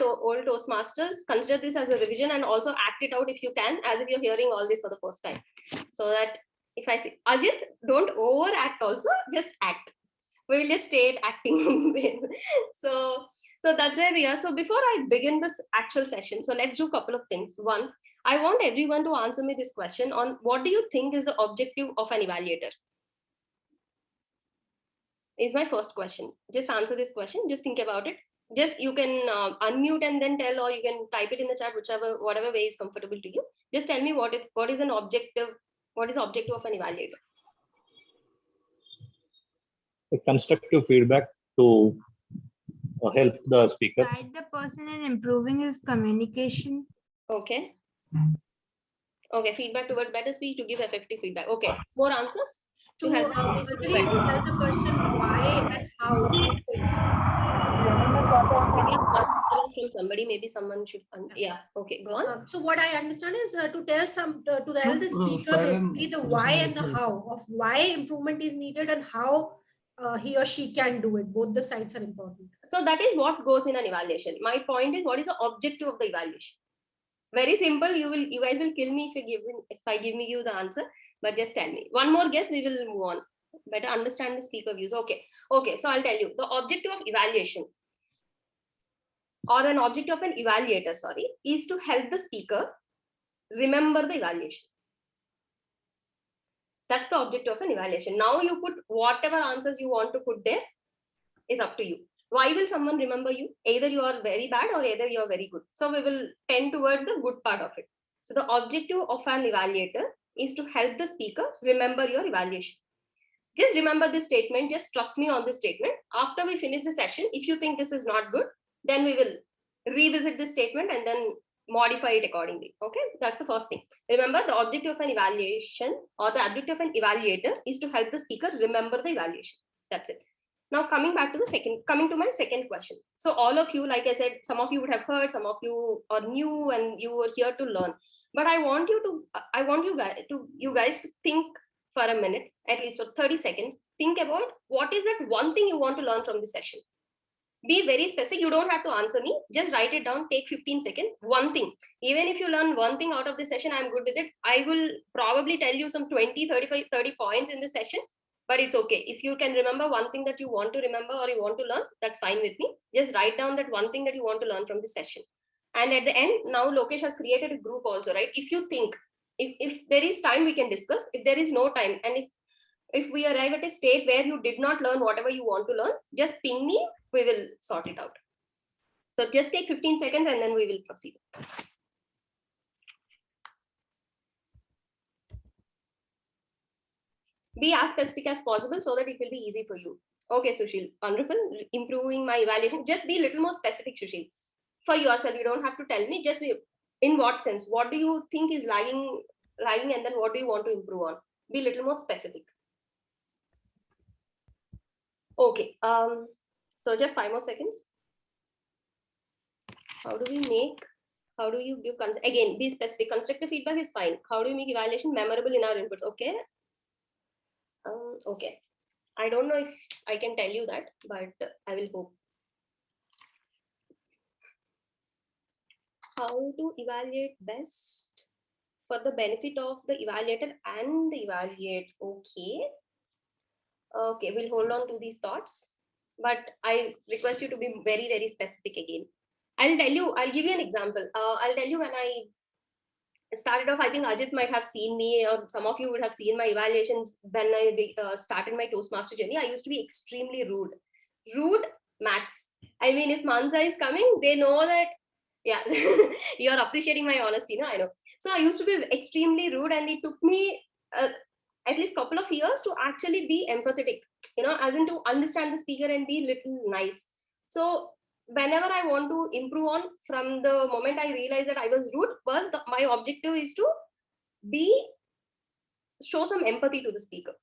all Toastmasters, consider this as a revision and also act it out if you can, as if you're hearing all this for the first time. So that if I say, Ajit, don't overact also, just act. We will just stay at acting. So that's where we are. So before I begin this actual session, so let's do a couple of things. One, I want everyone to answer me this question on what do you think is the objective of an evaluator? Is my first question. Just answer this question. Just think about it. Just you can unmute and then tell, or you can type it in the chat, whatever way is comfortable to you. Just tell me what is an objective. What is the objective of an evaluator? A constructive feedback to help the speaker. Guide the person in improving his communication. Okay. Okay, feedback towards better speech, to give effective feedback. Okay, more answers? To basically tell the person why and how things. From somebody, maybe someone should. Yeah. Okay. Go on. So what I understand is to tell the speaker basically the why and the how of why improvement is needed and how he or she can do it. Both the sides are important. So that is what goes in an evaluation. My point is, what is the objective of the evaluation? Very simple. You guys will kill me if I give you the answer. But just tell me. One more guess, we will move on. Better understand the speaker views. Okay. So I'll tell you. The objective of evaluation, or an objective of an evaluator, is to help the speaker remember the evaluation. That's the objective of an evaluation. Now you put whatever answers you want to put there, is up to you. Why will someone remember you? Either you are very bad or either you are very good. So we will tend towards the good part of it. So the objective of an evaluator is to help the speaker remember your evaluation. Just remember this statement. Just trust me on this statement. After we finish the session, if you think this is not good, then we will revisit this statement and then modify it accordingly. Okay, that's the first thing. Remember, the objective of an evaluation or the objective of an evaluator is to help the speaker remember the evaluation. That's it. Now coming to my second question. So all of you, like I said, some of you would have heard, some of you are new and you were here to learn. But I want you guys to think for a minute, at least for 30 seconds. Think about what is that one thing you want to learn from this session. Be very specific. You don't have to answer me. Just write it down. Take 15 seconds. One thing. Even if you learn one thing out of this session, I'm good with it. I will probably tell you some 20, 35, 30 points in this session. But it's okay. If you can remember one thing that you want to remember or you want to learn, that's fine with me. Just write down that one thing that you want to learn from this session. And at the end, now Lokesh has created a group also, right? If you think, if there is time, we can discuss. If there is no time, and if we arrive at a state where you did not learn whatever you want to learn, just ping me, we will sort it out. So just take 15 seconds and then we will proceed. Be as specific as possible so that it will be easy for you. Okay, Sushil, wonderful. Improving my evaluation. Just be a little more specific, Sushil. For yourself, you don't have to tell me. Just be, in what sense? What do you think is lagging, and then what do you want to improve on? Be a little more specific. Okay. So just 5 more seconds. How do you give, again, be specific. Constructive feedback is fine. How do you make evaluation memorable in our inputs? Okay. Okay. I don't know if I can tell you that, but I will hope. How to evaluate best for the benefit of the evaluator and the evaluate. Okay. Okay, we'll hold on to these thoughts, but I request you to be very, very specific again. I'll give you an example. I'll tell you when I started off, I think Ajit might have seen me, or some of you would have seen my evaluations when I started my Toastmaster journey. I used to be extremely rude. Rude max. I mean, if Mansa is coming, they know that, yeah, you're appreciating my honesty, no? I know. So I used to be extremely rude, and it took me at least a couple of years to actually be empathetic, as in to understand the speaker and be little nice. So whenever I want to improve on, from the moment I realized that I was rude, my objective is to show some empathy to the speaker.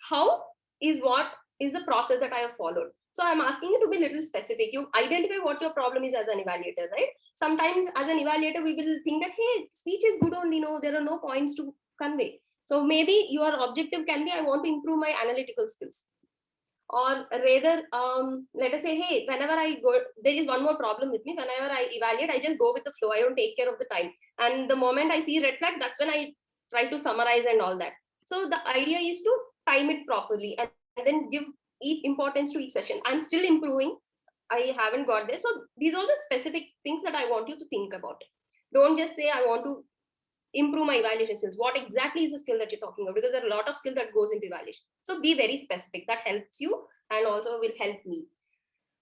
How is what is the process that I have followed? So I'm asking you to be a little specific. You identify what your problem is as an evaluator, right? Sometimes as an evaluator, we will think that, hey, speech is good only, no, there are no points to convey. So maybe your objective can be, I want to improve my analytical skills. or rather, let us say, hey, whenever I go, there is one more problem with me. Whenever I evaluate, I just go with the flow. I don't take care of the time. And the moment I see red flag, that's when I try to summarize and all that. So the idea is to time it properly and then give each importance to each session. I'm still improving. I haven't got there. So these are the specific things that I want you to think about. Don't just say, I want to improve my evaluation skills. What exactly is the skill that you're talking about? Because there are a lot of skill that goes into evaluation. So be very specific. That helps you and also will help me.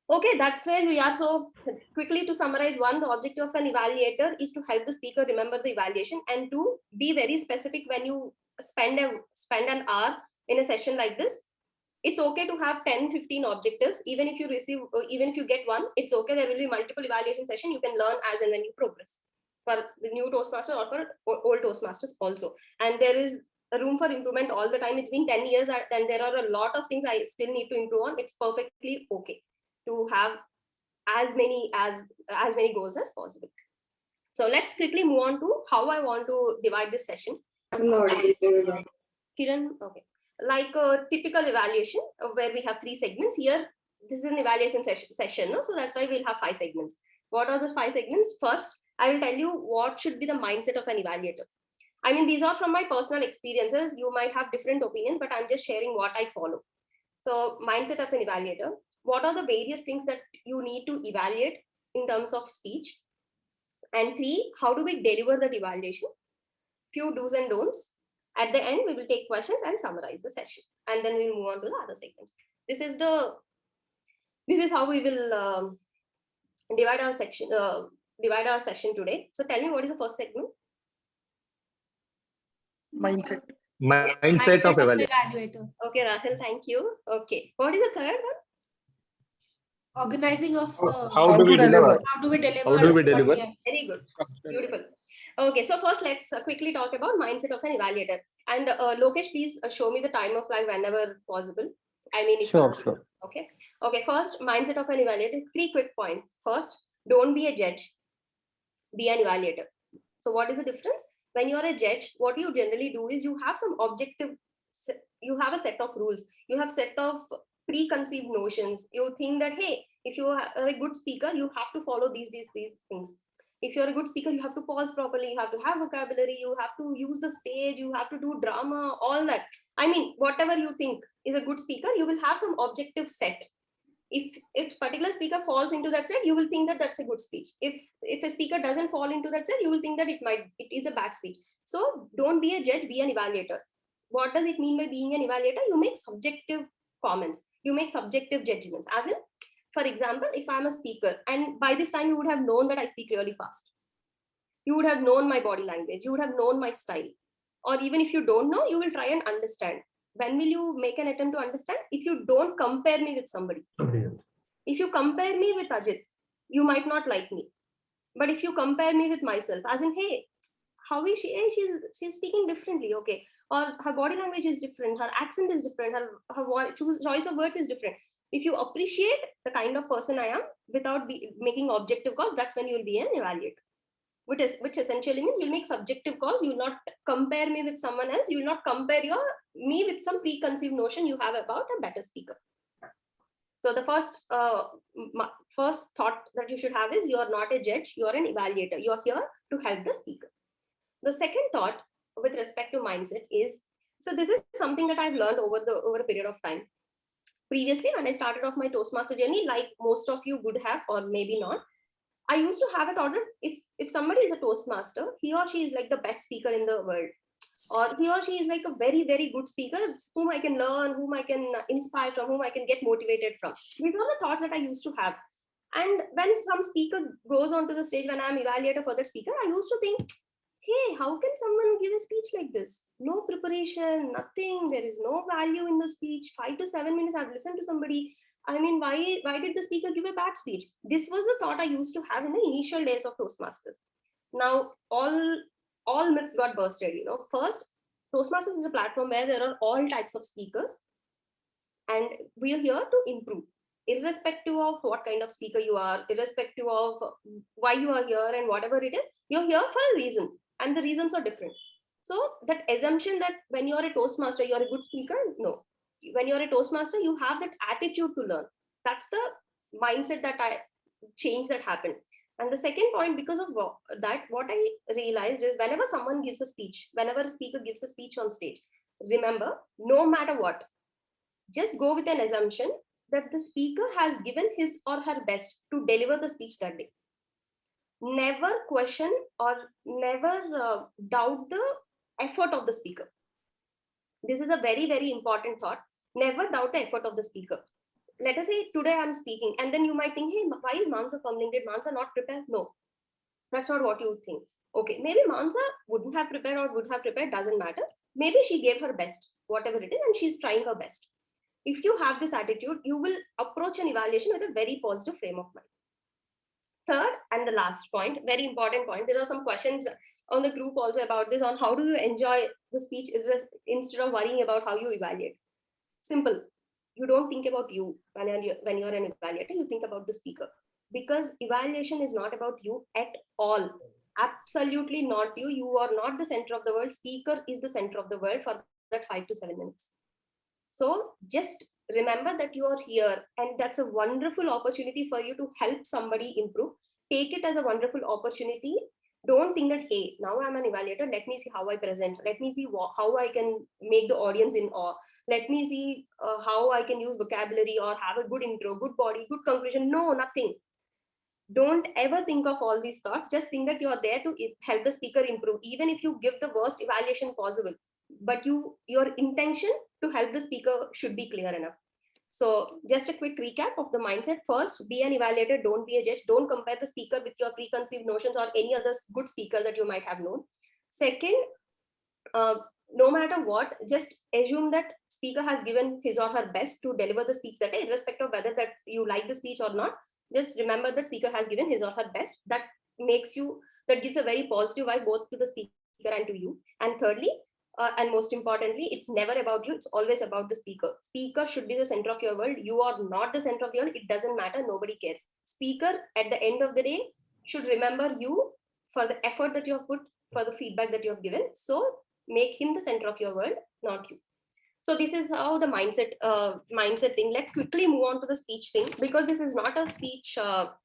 Okay, that's where we are. So quickly to summarize, one, the objective of an evaluator is to help the speaker remember the evaluation, and two, be very specific when you spend an hour in a session like this. It's okay to have 10-15 objectives. Even if you get one, it's okay. There will be multiple evaluation sessions. You can learn as and when you progress, for the new Toastmaster or for old Toastmasters also. And there is a room for improvement all the time. It's been 10 years and there are a lot of things I still need to improve on. It's perfectly okay to have as many goals as possible. So let's quickly move on to how I want to divide this session. Kiran, okay. Like a typical evaluation where we have 3 segments here. This is an evaluation session, no? So that's why we'll have 5 segments. What are the 5 segments? First, I will tell you what should be the mindset of an evaluator. I mean, these are from my personal experiences. You might have different opinions, but I'm just sharing what I follow. So mindset of an evaluator. What are the various things that you need to evaluate in terms of speech? And 3, how do we deliver that evaluation? Few do's and don'ts. At the end, we will take questions and summarize the session. And then we'll move on to the other segments. This is how we will divide our session today. So tell me, what is the first segment? Mindset. Mindset of evaluator. Okay, Rahul, thank you. Okay, what is the third one? Organizing of how do we deliver? How do we deliver? How do we deliver? Yes. Very good. Beautiful. Okay, so first let's quickly talk about mindset of an evaluator. And Lokesh, please show me the time of flag whenever possible. I mean, Sure. Okay. Okay, first, mindset of an evaluator. 3 quick points. First, don't be a judge, be an evaluator. So what is the difference? When you're a judge, what you generally do is you have some you have a set of rules. You have set of preconceived notions. You think that, hey, if you are a good speaker, you have to follow these things. If you're a good speaker, you have to pause properly, you have to have vocabulary, you have to use the stage, you have to do drama, all that. I mean, whatever you think is a good speaker, you will have some objective set. If particular speaker falls into that set, you will think that that's a good speech. If a speaker doesn't fall into that set, you will think that it is a bad speech. So don't be a judge, be an evaluator. What does it mean by being an evaluator? You make subjective comments, you make subjective judgments. As in, for example, if I'm a speaker and by this time you would have known that I speak really fast, you would have known my body language, you would have known my style. Or even if you don't know, you will try and understand. When will you make an attempt to understand? If you don't compare me with somebody else. If you compare me with Ajit, you might not like me. But if you compare me with myself, as in, hey, how is she? Hey, she's speaking differently, okay. Or her body language is different, her accent is different, her choice of words is different. If you appreciate the kind of person I am without making objective calls, that's when you will be an evaluator. Which essentially means you'll make subjective calls. You will not compare me with someone else. You will not compare me with some preconceived notion you have about a better speaker. So the first thought that you should have is you are not a judge, you are an evaluator. You are here to help the speaker. The second thought with respect to mindset is, so this is something that I've learned over a period of time. Previously, when I started off my Toastmaster journey, like most of you would have, or maybe not, I used to have a thought that if somebody is a Toastmaster, he or she is like the best speaker in the world, or he or she is like a very, very good speaker whom I can learn, whom I can inspire from, whom I can get motivated from. These are the thoughts that I used to have. And when some speaker goes onto the stage, when I'm evaluator for that speaker, I used to think, hey, how can someone give a speech like this? No preparation, nothing. There is no value in the speech. 5 to 7 minutes I've listened to somebody. I mean, why did the speaker give a bad speech? This was the thought I used to have in the initial days of Toastmasters. Now, all myths got busted. First, Toastmasters is a platform where there are all types of speakers, and we are here to improve, irrespective of what kind of speaker you are, irrespective of why you are here and whatever it is. You're here for a reason, and the reasons are different. So that assumption that when you're a Toastmaster, you're a good speaker, no. when you're a Toastmaster, you have that attitude to learn. That's the mindset that I change that happened. And the second point, because of that, what I realized is whenever someone gives a speech, whenever a speaker gives a speech on stage, remember, no matter what, just go with an assumption that the speaker has given his or her best to deliver the speech that day. Never question or never doubt the effort of the speaker. This is a very, very important thought. Never doubt the effort of the speaker. Let us say today I'm speaking, and then you might think, hey, why is Mansa fumbling? Did Mansa not prepare? No, that's not what you think. Okay, maybe Mansa wouldn't have prepared or would have prepared, doesn't matter. Maybe she gave her best, whatever it is, and she's trying her best. If you have this attitude, you will approach an evaluation with a very positive frame of mind. Third and the last point, very important point, there are some questions on the group also about this, on how do you enjoy the speech instead of worrying about how you evaluate. Simple. You don't think about you when you're an evaluator, you think about the speaker, because evaluation is not about you at all. Absolutely not you. You are not the center of the world. Speaker is the center of the world for that 5 to 7 minutes. So just remember that you are here, and that's a wonderful opportunity for you to help somebody improve. Take it as a wonderful opportunity. Don't think that, hey, now I'm an evaluator, let me see how I present, let me see how I can make the audience in awe, let me see how I can use vocabulary or have a good intro, good body, good conclusion. No, nothing. Don't ever think of all these thoughts. Just think that you are there to help the speaker improve, even if you give the worst evaluation possible, but your intention to help the speaker should be clear enough. So just a quick recap of the mindset. First, be an evaluator, don't be a judge. Don't compare the speaker with your preconceived notions or any other good speaker that you might have known. Second, no matter what, just assume that speaker has given his or her best to deliver the speech that day, irrespective of whether that you like the speech or not. Just remember that speaker has given his or her best. That gives a very positive vibe both to the speaker and to you. And thirdly, and most importantly, it's never about you, it's always about the speaker. Speaker should be the center of your world. You are not the center of the world. It doesn't matter, nobody cares. Speaker at the end of the day should remember you for the effort that you have put, for the feedback that you have given. So make him the center of your world, not you. So this is how the mindset thing. Let's quickly move on to the speech thing, because this is not a speech. Are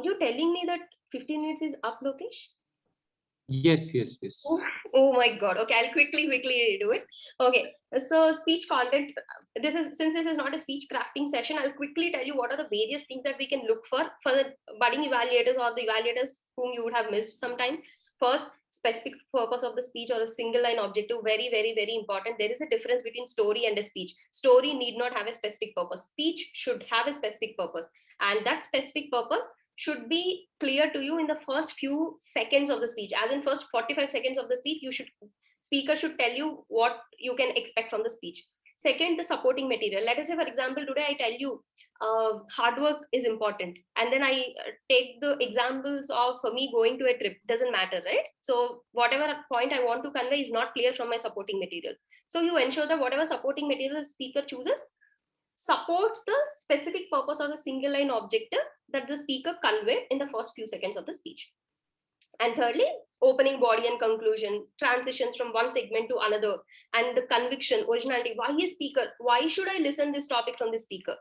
you telling me that 15 minutes is up, Lokesh? Yes. Oh my God. Okay, I'll quickly do it. Okay, so speech content. Since this is not a speech crafting session, I'll quickly tell you what are the various things that we can look for the budding evaluators or the evaluators whom you would have missed sometimes. First, specific purpose of the speech or a single line objective. Very, very, very important. There is a difference between story and a speech. Story need not have a specific purpose. Speech should have a specific purpose, and that specific purpose should be clear to you in the first few seconds of the speech. As in first 45 seconds of the speech, speaker should tell you what you can expect from the speech. Second, the supporting material. Let us say, for example, today I tell you hard work is important, and then I take the examples of me going to a trip. Doesn't matter, right? So whatever point I want to convey is not clear from my supporting material. So you ensure that whatever supporting material the speaker chooses supports the specific purpose or the single line objective that the speaker conveyed in the first few seconds of the speech. And thirdly, opening body and conclusion, transitions from one segment to another, and the conviction, originality. Why should I listen this topic from the speaker?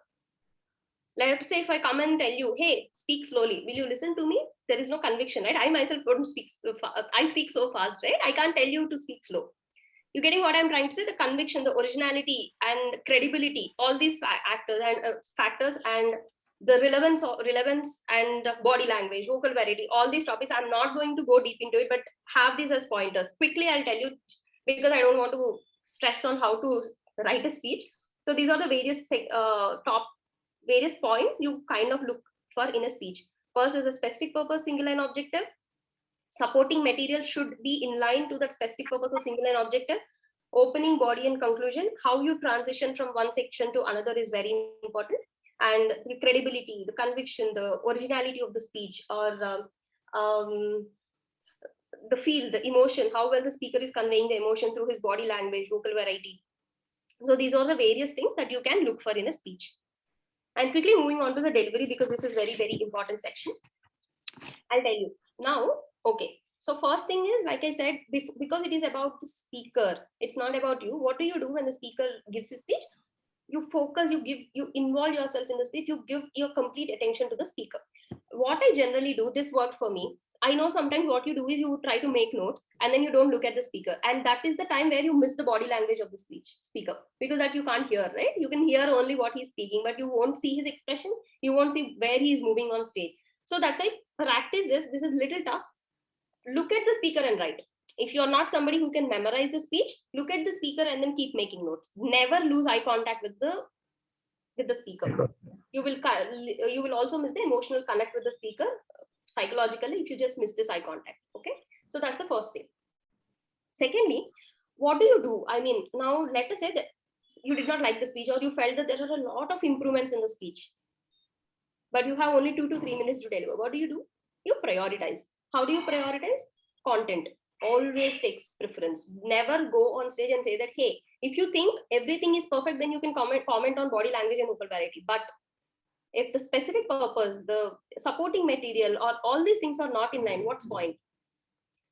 Let's say if I come and tell you, hey, speak slowly, will you listen to me? There is no conviction, right? I myself don't speak. I speak so fast, right? I can't tell you to speak slow. You getting what I'm trying to say? The conviction, the originality, and credibility, all these factors and the relevance and body language, vocal variety, all these topics. I'm not going to go deep into it, but have these as pointers. Quickly, I'll tell you, because I don't want to stress on how to write a speech. So these are the various points you kind of look for in a speech. First is a specific purpose, single line objective. Supporting material should be in line to that specific purpose or single line objective. Opening body and conclusion, how you transition from one section to another is very important. And the credibility, the conviction, the originality of the speech, or the feel, the emotion, how well the speaker is conveying the emotion through his body language, vocal variety. So these are the various things that you can look for in a speech. And quickly moving on to the delivery, because this is very, very important section. I'll tell you now. Okay, So first thing is, like I said, because it is about the speaker, it's not about you. What do you do when the speaker gives a speech? You focus, you involve yourself in the speech, you give your complete attention to the speaker. What I generally do, this worked for me. I know sometimes what you do is you try to make notes and then you don't look at the speaker. And that is the time where you miss the body language of the speaker, because that you can't hear, right? You can hear only what he's speaking, but you won't see his expression. You won't see where he's moving on stage. So that's why practice this. This is little tough. Look at the speaker and write. If you're not somebody who can memorize the speech, look at the speaker and then keep making notes. Never lose eye contact with the speaker. You will also miss the emotional connect with the speaker psychologically if you just miss this eye contact. Okay, so that's the first thing. Secondly, what do you do? I mean, now let us say that you did not like the speech, or you felt that there are a lot of improvements in the speech, but you have only 2 to 3 minutes to deliver. What do? You prioritize. How do you prioritize? Content always takes preference. Never go on stage and say that, hey, if you think everything is perfect, then you can comment on body language and vocal variety. But if the specific purpose, the supporting material, or all these things are not in line, what's point?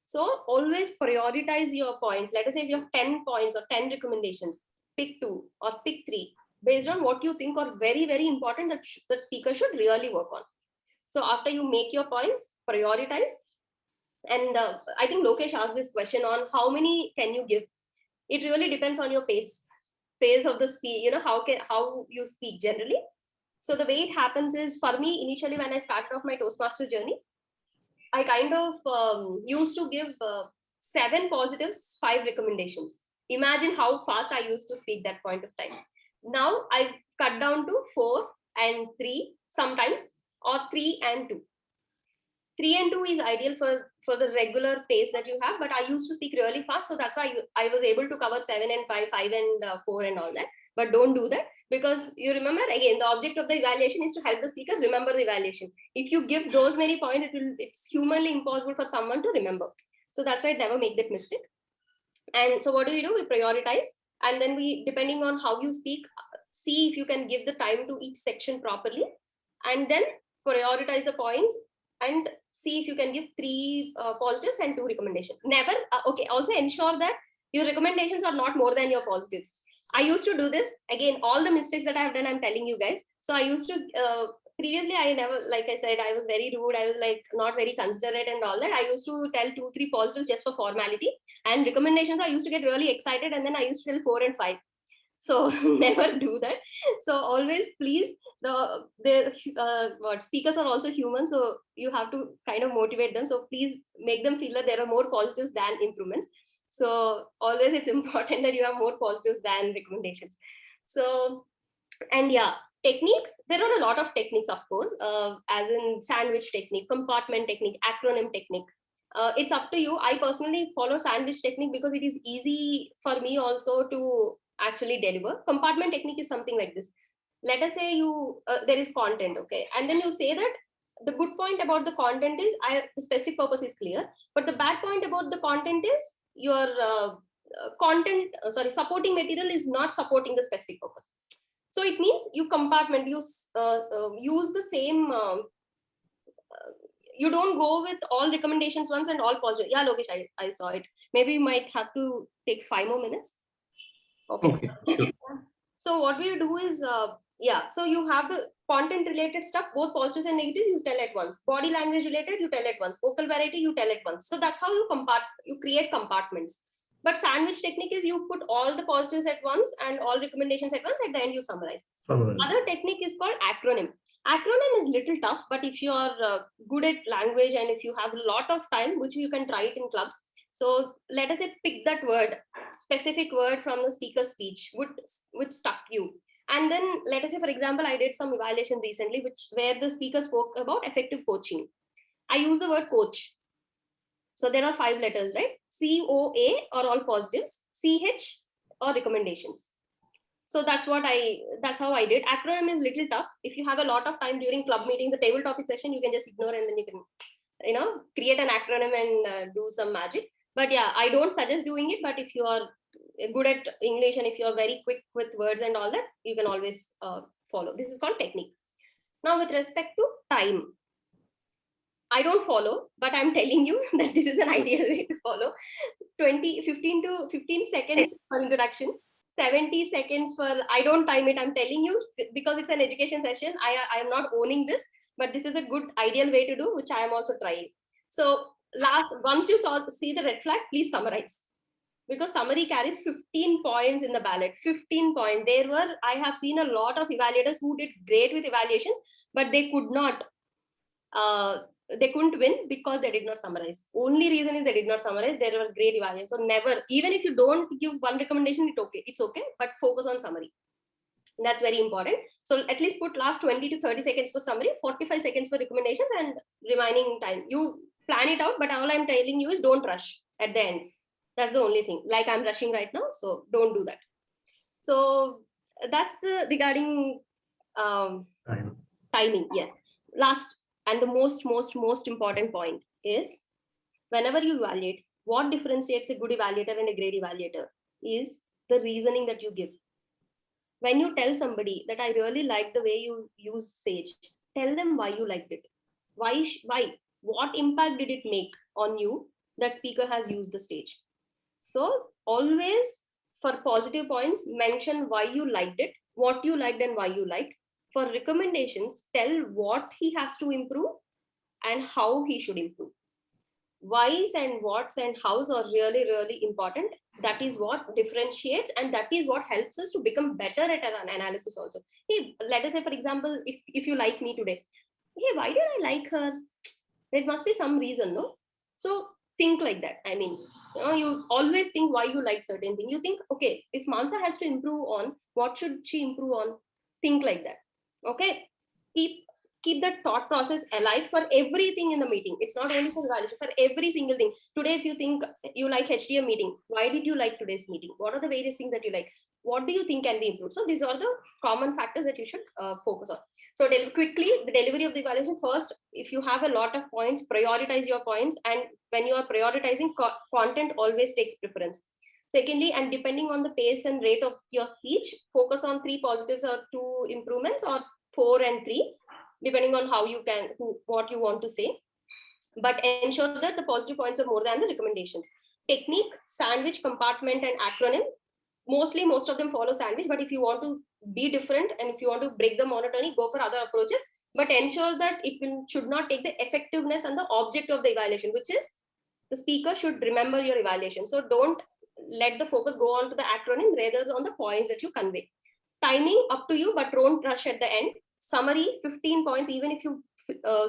So always prioritize your points. Let us say if you have 10 points or 10 recommendations, pick 2 or pick 3 based on what you think are very, very important that the speaker should really work on. So after you make your points, prioritize. And I think Lokesh asked this question on how many can you give. It really depends on your pace of the speech. How you speak generally. So the way it happens is, for me, initially when I started off my Toastmaster journey, I kind of used to give 7 positives, 5 recommendations. Imagine how fast I used to speak that point of time. Now I've cut down to 4 and 3 sometimes, or 3 and 2. 3 and 2 is ideal for the regular pace that you have, but I used to speak really fast, so that's why I was able to cover 7 and 5, 5 and 4 and all that. But don't do that, because you remember, again, the object of the evaluation is to help the speaker remember the evaluation. If you give those many points, it's humanly impossible for someone to remember. So that's why I never make that mistake. And so what do? We prioritize, and then we, depending on how you speak, see if you can give the time to each section properly, and then prioritize the points and see if you can give 3 positives and 2 recommendations. Never, okay, also ensure that your recommendations are not more than your positives. I used to do this. Again, all the mistakes that I have done, I'm telling you guys. So I used to, previously, I never, like I said, I was very rude. I was like not very considerate and all that. I used to tell 2, 3 positives just for formality. And recommendations, I used to get really excited, and then I used to tell 4 and 5. So never do that. So always, please, what speakers are also human, so you have to kind of motivate them. So please make them feel that there are more positives than improvements. So always it's important that you have more positives than recommendations. So, and yeah, techniques, there are a lot of techniques, of course, as in sandwich technique, compartment technique, acronym technique. It's up to you. I personally follow sandwich technique because it is easy for me also to actually deliver. Compartment technique is something like this. Let us say there is content, okay, and then you say that the good point about the content is the specific purpose is clear, but the bad point about the content is your supporting material is not supporting the specific purpose. So it means you compartment, use the same. You don't go with all recommendations once and all positive. Yeah, Lokesh, I saw it. Maybe you might have to take 5 more minutes. Okay, sure. So what we do is, so you have the content related stuff, both positives and negatives, you tell at once. Body language related, you tell at once. Vocal variety, you tell at once. So that's how you create compartments. But sandwich technique is you put all the positives at once and all recommendations at once. At the end, you summarize. Other technique is called acronym. Acronym is little tough, but if you are good at language and if you have a lot of time, which you can try it in clubs. So let us say pick that word, specific word from the speaker's speech, which stuck you. And then let us say, for example, I did some evaluation recently, where the speaker spoke about effective coaching. I use the word coach. So there are 5 letters, right? COA are all positives, CH or recommendations. So that's how I did. Acronym is little tough. If you have a lot of time during club meeting, the table topic session, you can just ignore and then you can, create an acronym and do some magic. But yeah, I don't suggest doing it. But if you are good at English and if you are very quick with words and all that, you can always follow. This is called technique. Now, with respect to time, I don't follow, but I'm telling you that this is an ideal way to follow. 15 seconds for introduction, 70 seconds for, I don't time it, I'm telling you, because it's an education session. I am not owning this, but this is a good ideal way to do, which I am also trying. So once you see the red flag, please summarize. Because summary carries 15 points in the ballot. 15 points. I have seen a lot of evaluators who did great with evaluations, but they could not, they couldn't win because they did not summarize. Only reason is they did not summarize. They were great evaluators. So never, even if you don't give one recommendation, it's okay, but focus on summary. That's very important. So at least put last 20 to 30 seconds for summary, 45 seconds for recommendations, and remaining time. You plan it out, but all I'm telling you is don't rush at the end. That's the only thing. Like I'm rushing right now, so don't do that. So that's the regarding timing. Yeah. Last and the most important point is, whenever you evaluate, what differentiates a good evaluator and a great evaluator is the reasoning that you give. When you tell somebody that I really like the way you use Sage, tell them why you liked it. Why? What impact did it make on you that speaker has used the stage? So always, for positive points, mention why you liked it, what you liked and why you liked. For recommendations, tell what he has to improve and how he should improve. Whys and whats and hows are really, really important. That is what differentiates, and that is what helps us to become better at an analysis also. Hey, let us say, for example, if you like me today, hey, why did I like her? There must be some reason, no? So think like that. I mean, you always think why you like certain thing. You think, okay, if Mansa has to improve on, what should she improve on? Think like that. Okay, keep that thought process alive for everything in the meeting. It's not only for evaluation, for every single thing. Today, if you think you like HTM meeting, why did you like today's meeting? What are the various things that you like? What do you think can be improved? So these are the common factors that you should focus on. So quickly, the delivery of the evaluation. First, if you have a lot of points, prioritize your points. And when you are prioritizing, content always takes preference. Secondly, and depending on the pace and rate of your speech, focus on 3 positives or 2 improvements, or 4 and 3, depending on how you can, what you want to say. But ensure that the positive points are more than the recommendations. Technique, sandwich, compartment, and acronym. Mostly, most of them follow sandwich, but if you want to be different and if you want to break the monotony, go for other approaches. But ensure that should not take the effectiveness and the object of the evaluation, which is the speaker should remember your evaluation. So don't let the focus go on to the acronym rather than on the points that you convey. Timing, up to you, but don't rush at the end. Summary, 15 points. Even if you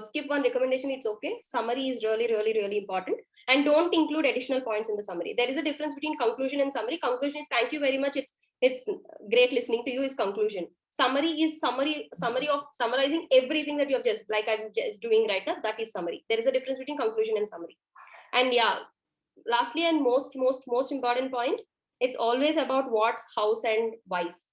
skip one recommendation, it's okay. Summary is really, really, really important. And don't include additional points in the summary. There is a difference between conclusion and summary. Conclusion is thank you very much. It's great listening to you is conclusion. Summary is summary of summarizing everything that you have just, like I'm just doing right now. That is summary. There is a difference between conclusion and summary. And yeah, lastly and most important point, it's always about what's, hows, and whys.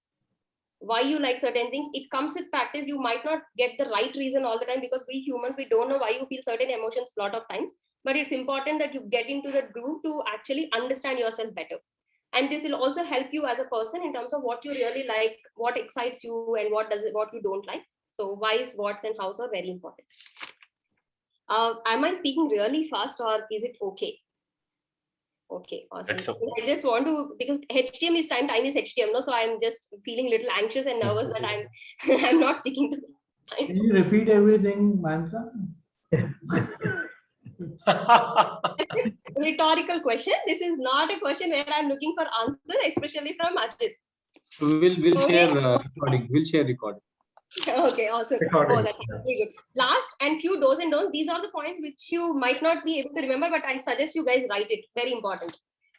Why you like certain things, it comes with practice. You might not get the right reason all the time, because we humans, we don't know why you feel certain emotions a lot of times. But it's important that you get into the groove to actually understand yourself better. And this will also help you as a person in terms of what you really like, what excites you, and what you don't like. So whys, whats, and hows are very important. Am I speaking really fast, or is it okay? Okay, awesome. Okay. I just want to, because HTM is time is HTM, no? So I'm just feeling a little anxious and nervous that I'm not sticking to the time. Can you repeat everything, Mansa? Rhetorical question. This is not a question where I'm looking for answer, especially from Ajit. We'll Okay. share recording. We'll share recording. Okay, awesome. Recording. Oh, that's really good. Last and few do's and don'ts. These are the points which you might not be able to remember, but I suggest you guys write it. Very important.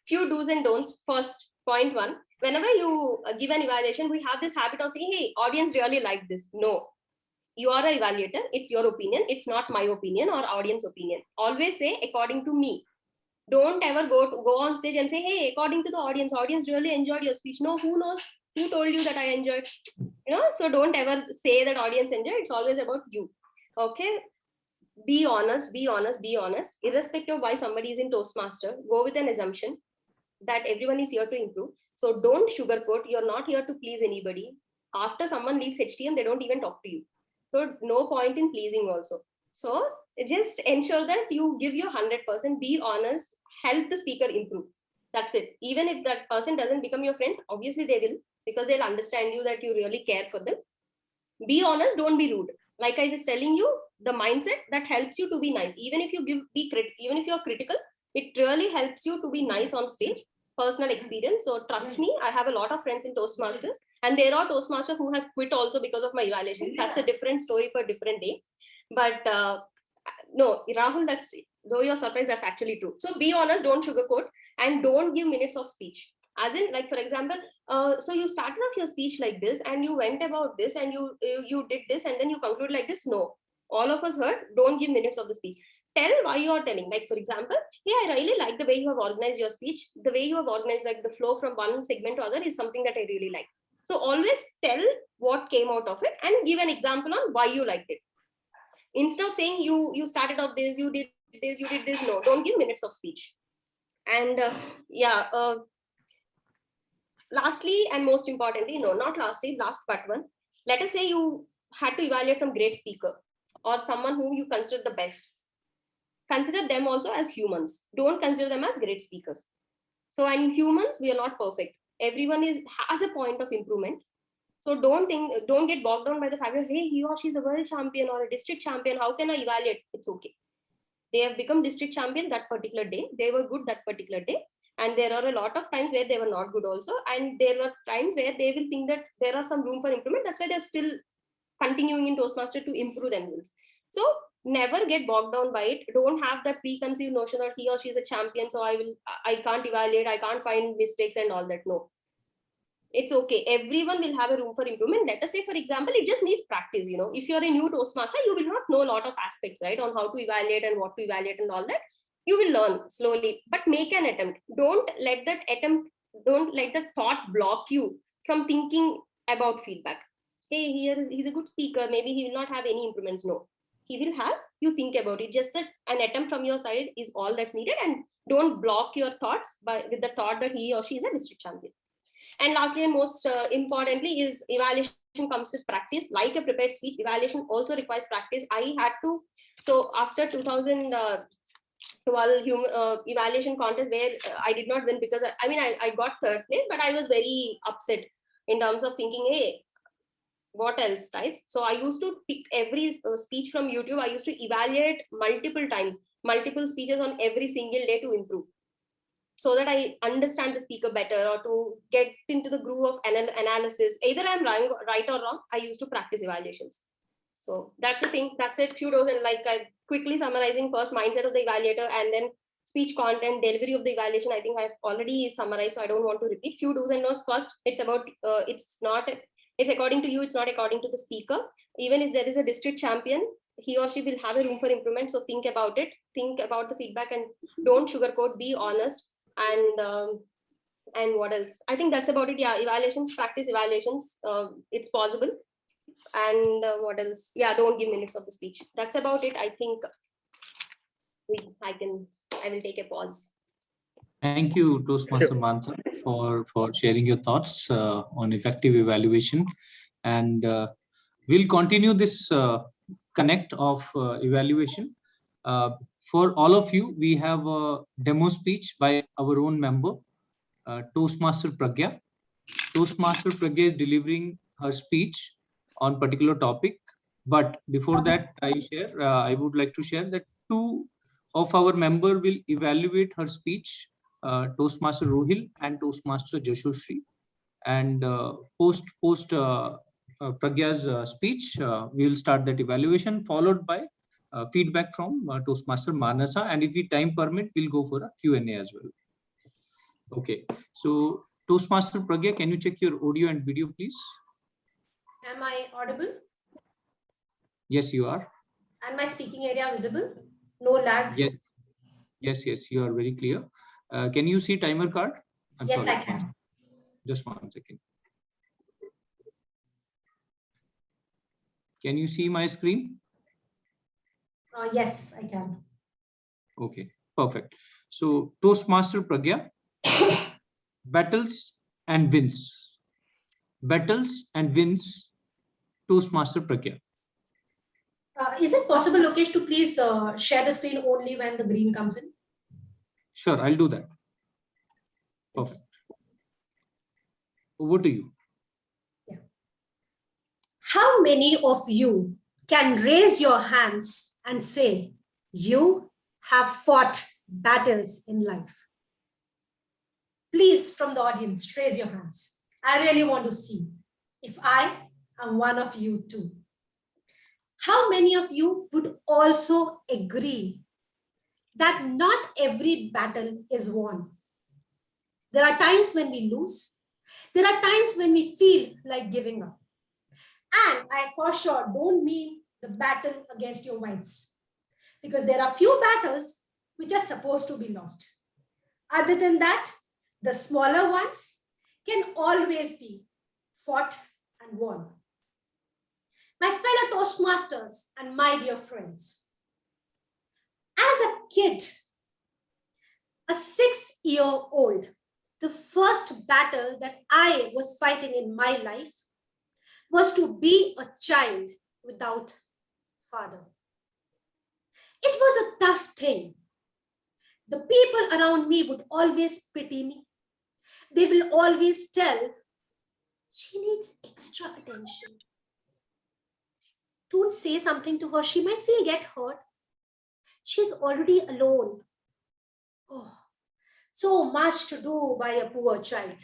Few do's and don'ts. First, point 1. Whenever you give an evaluation, we have this habit of saying, hey, audience really liked this. No. You are an evaluator. It's your opinion. It's not my opinion or audience opinion. Always say, according to me. Don't ever go on stage and say, hey, according to the audience really enjoyed your speech. No, who knows? Who told you that I enjoyed? So don't ever say that audience enjoyed. It's always about you. Okay, be honest, irrespective of why somebody is in Toastmaster. Go with an assumption that everyone is here to improve. So don't sugarcoat. You're not here to please anybody. After someone leaves HTM, they don't even talk to you. So no point in pleasing also. So just ensure that you give your 100%, be honest, help the speaker improve. That's it. Even if that person doesn't become your friend, obviously they will, because they'll understand you that you really care for them. Be honest, don't be rude. Like I was telling you, the mindset that helps you to be nice. Even if you even if you're critical, it really helps you to be nice on stage. Personal experience. So trust me, I have a lot of friends in Toastmasters, and there are Toastmasters who has quit also because of my evaluation. That's a different story for a different day. But no, Rahul, that's, though you're surprised, that's actually true. So be honest, don't sugarcoat, and don't give minutes of speech. As in, like, for example, so you started off your speech like this, and you went about this, and you did this, and then you conclude like this. No, all of us heard. Don't give minutes of the speech. Tell why you are telling. Like, for example, hey, I really like the way you have organized your speech. The way you have organized, like, the flow from one segment to other is something that I really like. So always tell what came out of it and give an example on why you liked it. Instead of saying you started off this, you did this, you did this. No, don't give minutes of speech. And lastly, and most importantly, no, not lastly, last but one, let us say you had to evaluate some great speaker or someone whom you consider the best. Consider them also as humans. Don't consider them as great speakers. So, and humans, we are not perfect. Everyone has a point of improvement. So don't get bogged down by the fact that, hey, he or she is a world champion or a district champion. How can I evaluate? It's okay. They have become district champion that particular day. They were good that particular day. And there are a lot of times where they were not good also. And there were times where they will think that there are some room for improvement. That's why they're still continuing in Toastmaster to improve themselves. So never get bogged down by it. Don't have that preconceived notion that he or she is a champion, so I can't evaluate, I can't find mistakes and all that. No, it's okay. Everyone will have a room for improvement. Let us say, for example, it just needs practice. If you're a new Toastmaster, you will not know a lot of aspects, right, on how to evaluate and what to evaluate and all that. You will learn slowly, but make an attempt. Don't let that thought block you from thinking about feedback. Hey, he's a good speaker, maybe he will not have any improvements. No, he will have. You think about it. Just that an attempt from your side is all that's needed, and don't block your thoughts with the thought that he or she is a district champion. And lastly, and most importantly, is evaluation comes with practice. Like a prepared speech, evaluation also requires practice. I had to, so after 2012 evaluation contest, where I did not win, because I got third place, but I was very upset in terms of thinking, hey, what else, right? So I used to pick every speech from YouTube. I used to evaluate multiple times, multiple speeches on every single day to improve, so that I understand the speaker better, or to get into the groove of analysis. Either I'm right or wrong, I used to practice evaluations. So that's the thing. That's it. Few dozen, like, I quickly summarizing: first, mindset of the evaluator, and then speech content, delivery of the evaluation. I think I've already summarized, so I don't want to repeat. Few do's and don'ts. First, it's about it's according to you. It's not according to the speaker. Even if there is a district champion, he or she will have a room for improvement. So think about it. Think about the feedback, and don't sugarcoat. Be honest. And what else? I think that's about it. Yeah, evaluations, practice evaluations. It's possible. And what else? Yeah, don't give minutes of the speech. That's about it. I think I will take a pause. Thank you, Toastmaster Mansa, for sharing your thoughts on effective evaluation. And we'll continue this connect of evaluation. For all of you, we have a demo speech by our own member, Toastmaster Pragya. Toastmaster Pragya is delivering her speech on particular topic. But before that, I would like to share that two of our member will evaluate her speech, Toastmaster Rohil and Toastmaster Jashoshri. And post Pragya's speech, we will start that evaluation, followed by feedback from Toastmaster Manasa. And if we time permit, we'll go for a Q&A as well. Okay, so Toastmaster Pragya, can you check your audio and video, please? Am I audible? Yes, you are. And my speaking area visible? No lag? Yes, you are very clear. Can you see timer card? Yes, I can. Just 1 second. Can you see my screen? Yes, I can. Okay, perfect. So Toastmaster Pragya, battles and wins. Battles and wins, Toastmaster Pragya. Is it possible, Lokesh, to please share the screen only when the green comes in? Sure, I'll do that. Perfect. Over to you. How many of you can raise your hands and say you have fought battles in life? Please, from the audience, raise your hands. I really want to see if I am one of you too. How many of you would also agree that not every battle is won? There are times when we lose. There are times when we feel like giving up. And I for sure don't mean the battle against your wives, because there are few battles which are supposed to be lost. Other than that, the smaller ones can always be fought and won. My fellow Toastmasters and my dear friends, as a kid, a 6-year-old, the first battle that I was fighting in my life was to be a child without father. It was a tough thing. The people around me would always pity me. They will always tell, she needs extra attention. Don't say something to her. She might get hurt. She's already alone. Oh, so much to do by a poor child.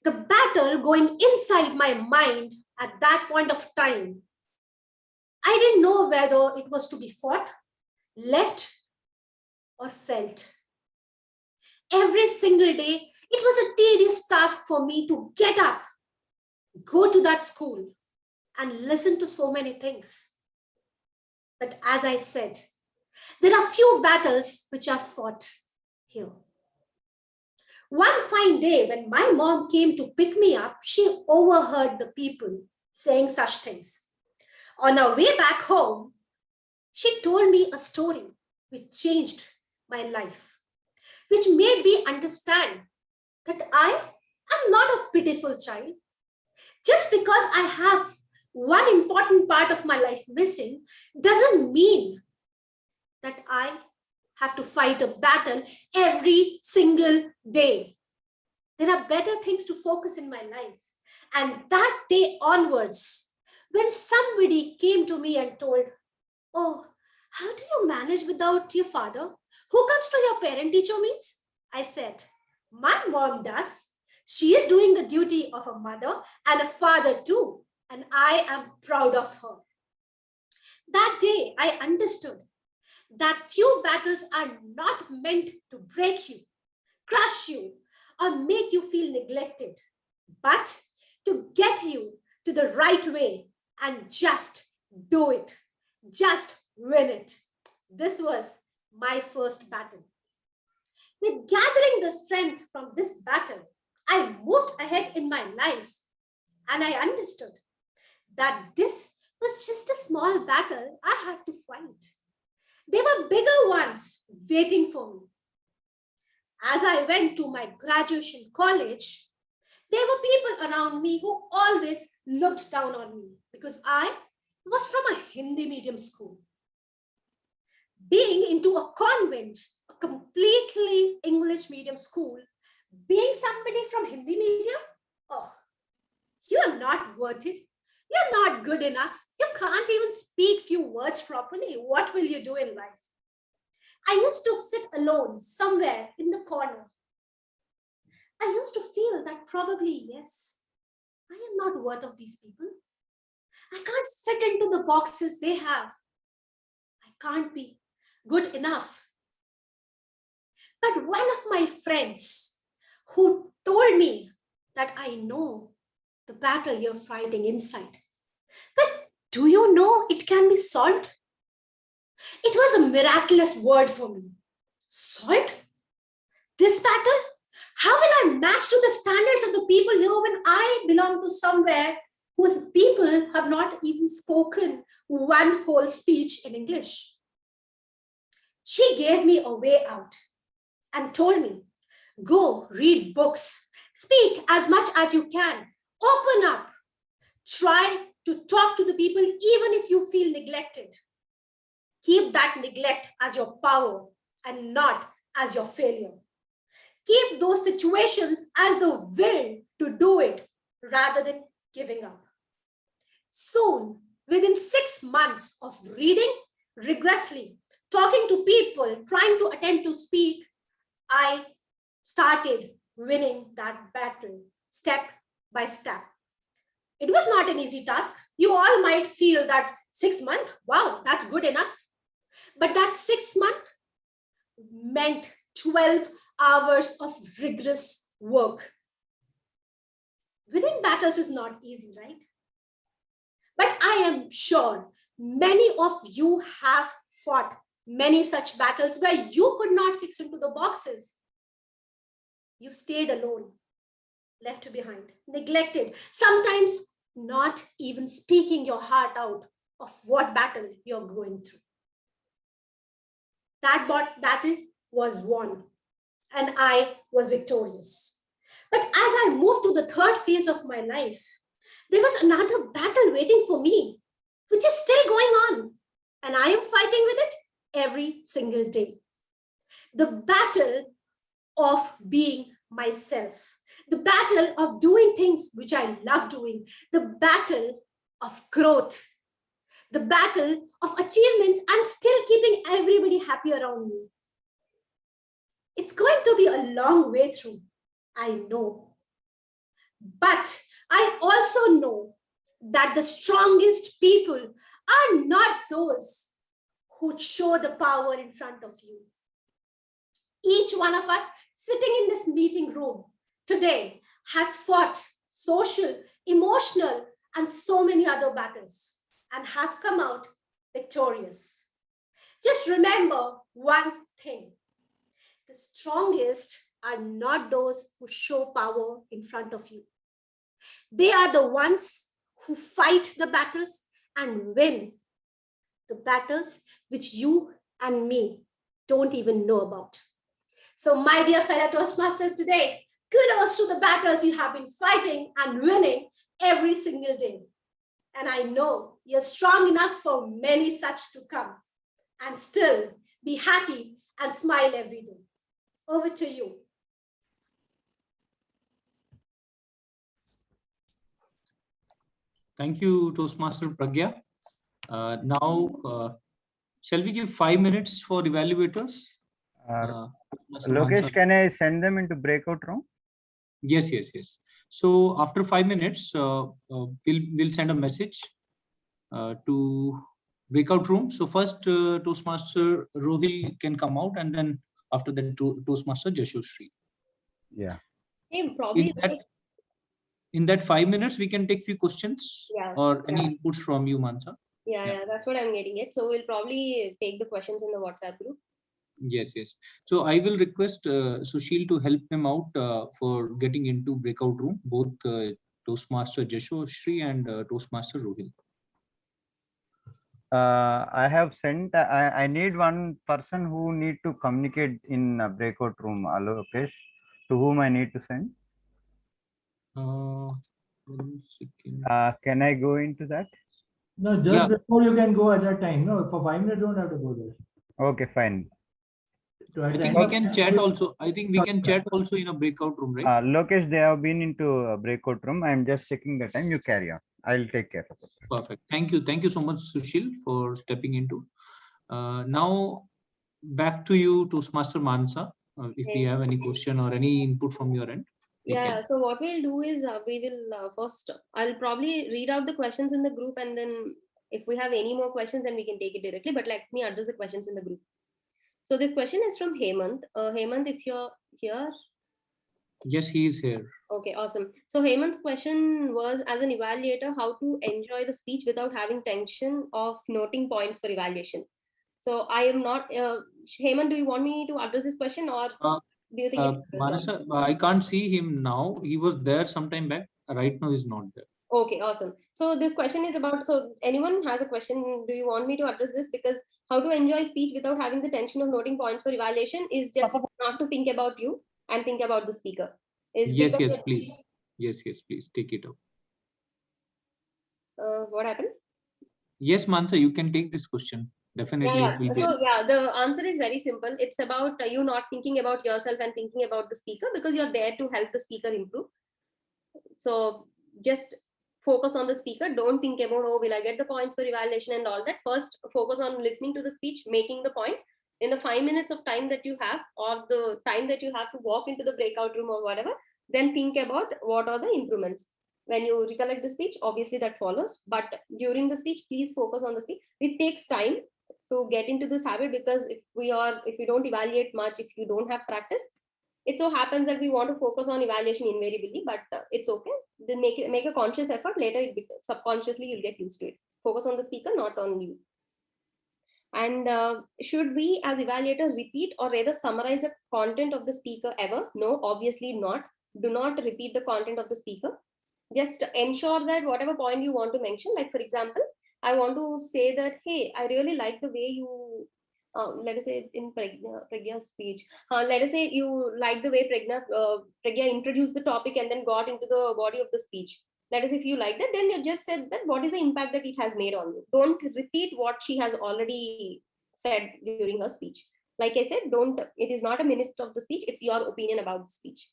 The battle going inside my mind at that point of time, I didn't know whether it was to be fought, left, or felt. Every single day, it was a tedious task for me to get up, go to that school, and listen to so many things. But as I said, there are few battles which are fought here. One fine day, when my mom came to pick me up, she overheard the people saying such things. On our way back home, she told me a story which changed my life, which made me understand that I am not a pitiful child. Just because I have one important part of my life missing doesn't mean that I have to fight a battle every single day. There are better things to focus in my life. And that day onwards, when somebody came to me and told, oh, how do you manage without your father? Who comes to your parent-teacher meets? I said, my mom does. She is doing the duty of a mother and a father too. And I am proud of her. That day, I understood that few battles are not meant to break you, crush you, or make you feel neglected, but to get you to the right way and just do it, just win it. This was my first battle. With gathering the strength from this battle, I moved ahead in my life, and I understood that this was just a small battle I had to fight. There were bigger ones waiting for me. As I went to my graduation college, there were people around me who always looked down on me because I was from a Hindi medium school. Being into a convent, a completely English medium school, being somebody from Hindi medium, oh, you are not worth it. You're not good enough. You can't even speak few words properly. What will you do in life? I used to sit alone somewhere in the corner. I used to feel that probably, yes, I am not worth of these people. I can't fit into the boxes they have. I can't be good enough. But one of my friends who told me that I know the battle you're fighting inside, but do you know it can be solved? It was a miraculous word for me. Solved? This battle? How will I match to the standards of the people here when I belong to somewhere whose people have not even spoken one whole speech in English? She gave me a way out and told me, go read books, speak as much as you can, open up, try to talk to the people even if you feel neglected. Keep that neglect as your power and not as your failure. Keep those situations as the will to do it rather than giving up. Soon, within 6 months of reading rigorously, talking to people, trying to attempt to speak, I started winning that battle step by step. It was not an easy task. You all might feel that 6 months, wow, that's good enough. But that 6 months meant 12 hours of rigorous work. Winning battles is not easy, right? But I am sure many of you have fought many such battles where you could not fix into the boxes. You stayed alone, left behind, neglected, sometimes not even speaking your heart out of what battle you're going through. That battle was won, and I was victorious. But as I moved to the third phase of my life, there was another battle waiting for me, which is still going on, and I am fighting with it every single day. The battle of being myself, the battle of doing things which I love doing, the battle of growth, the battle of achievements and still keeping everybody happy around me. It's going to be a long way through, I know. But I also know that the strongest people are not those who show the power in front of you. Each one of us sitting in this meeting room today has fought social, emotional, and so many other battles and have come out victorious. Just remember one thing. The strongest are not those who show power in front of you. They are the ones who fight the battles and win the battles which you and me don't even know about. So my dear fellow Toastmasters today, kudos to the battles you have been fighting and winning every single day. And I know you're strong enough for many such to come and still be happy and smile every day. Over to you. Thank you, Toastmaster Pragya. Now, shall we give 5 minutes for evaluators? Toastmaster Lokesh, Mansa. can I send them into breakout room? Yes. So after 5 minutes, we'll send a message to breakout room. So first, Toastmaster Rohil can come out, and then after that, Toastmaster Jashoshri. Yeah. Hey, probably. In that 5 minutes, we can take few questions or any inputs from you, Mansa. Yeah, that's what I'm getting at. So we'll probably take the questions in the WhatsApp group. Yes. So I will request Sushil to help him out for getting into breakout room, both Toastmaster Jashoshri and Toastmaster Rohil. I have sent. I need one person who need to communicate in a breakout room. Lokesh, to whom I need to send. 1 second. Can I go into that? No, just Yeah. before you can go at that time. No, for 5 minutes, don't have to go there. Okay, fine. So I at the think end we of can the- chat also. I think we can chat also in a breakout room, right? Lokesh, they have been into a breakout room. I'm just checking the time. You carry on. I'll take care of it. Perfect. Thank you so much, Sushil, for stepping into. Now, back to you, Toastmaster Mansa. If you have any question or any input from your end. Yeah, so what we'll do is we will first, I'll probably read out the questions in the group, and then if we have any more questions, then we can take it directly. But let me address the questions in the group. So this question is from Hemant. Hemant, if you're here. Yes, he is here. Okay, awesome. So Hemant's question was, as an evaluator, how to enjoy the speech without having tension of noting points for evaluation. So I am not, Hemant, do you want me to address this question, or do you think it's Manasa, I can't see him now. He was there sometime back. Right now he's not there. Okay, awesome. So this question is about, so anyone has a question, do you want me to address this? Because how to enjoy speech without having the tension of noting points for evaluation is just not to think about you and think about the speaker. Yes, please. Yes, please. Take it up. What happened? Yes, Mansa, you can take this question. Definitely it will be. So yeah, the answer is very simple. It's about you not thinking about yourself and thinking about the speaker, because you're there to help the speaker improve. So just focus on the speaker. Don't think about, oh, will I get the points for evaluation and all that. First, focus on listening to the speech, making the points. In the 5 minutes of time that you have, or the time that you have to walk into the breakout room or whatever, then think about what are the improvements. When you recollect the speech, obviously that follows. But during the speech, please focus on the speech. It takes time to get into this habit, because if we don't evaluate much, if you don't have practice, it so happens that we want to focus on evaluation invariably, but it's okay. Then make a conscious effort. Later, subconsciously you'll get used to it. Focus on the speaker, not on you. And should we as evaluators repeat or rather summarize the content of the speaker ever? No, obviously not. Do not repeat the content of the speaker. Just ensure that whatever point you want to mention, like for example, I want to say that, hey, I really like the way you, let us say in Pragya's speech, let us say you like the way Pragya introduced the topic and then got into the body of the speech. Let us say if you like that, then you just said that what is the impact that it has made on you. Don't repeat what she has already said during her speech. Like I said, it is not a minute of the speech, it's your opinion about the speech.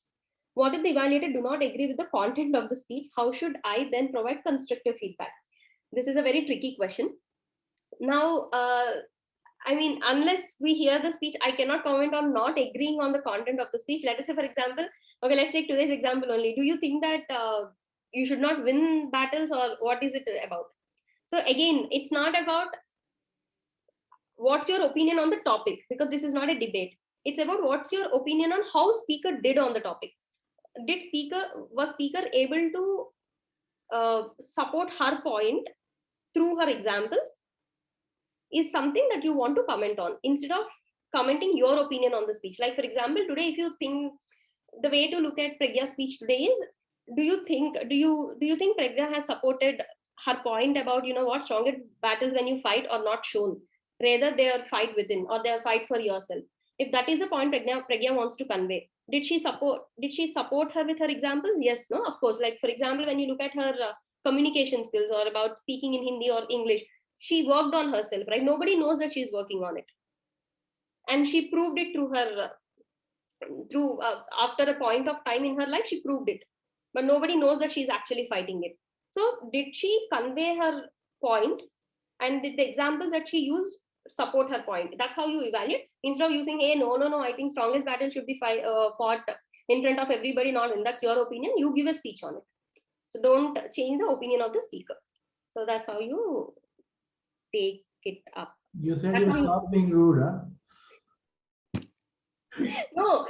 What if the evaluator do not agree with the content of the speech? How should I then provide constructive feedback? This is a very tricky question. Now, I mean, unless we hear the speech, I cannot comment on not agreeing on the content of the speech. Let us say, for example, okay, let's take today's example only. Do you think that you should not win battles, or what is it about? So again, it's not about what's your opinion on the topic, because this is not a debate. It's about what's your opinion on how speaker did on the topic. Was speaker able to support her point through her examples, is something that you want to comment on instead of commenting your opinion on the speech. Like for example, today, if you think, the way to look at Pragya's speech today is, do you think Pragya has supported her point about, what stronger battles when you fight are not shown, rather they are fight within, or they are fight for yourself. If that is the point Pragya wants to convey, did she support her with her examples? Yes, no, of course. Like for example, when you look at her communication skills, or about speaking in Hindi or English, she worked on herself, right? Nobody knows that she's working on it, and she proved it through her after a point of time in her life, she proved it, but nobody knows that she's actually fighting it. So did she convey her point, and did the examples that she used support her point? That's how you evaluate, instead of using, hey, no, I think strongest battle should be fought in front of everybody. Not, and that's your opinion, you give a speech on it. So don't change the opinion of the speaker. So that's how you take it up. You said That's you how you- stop being rude, huh? No,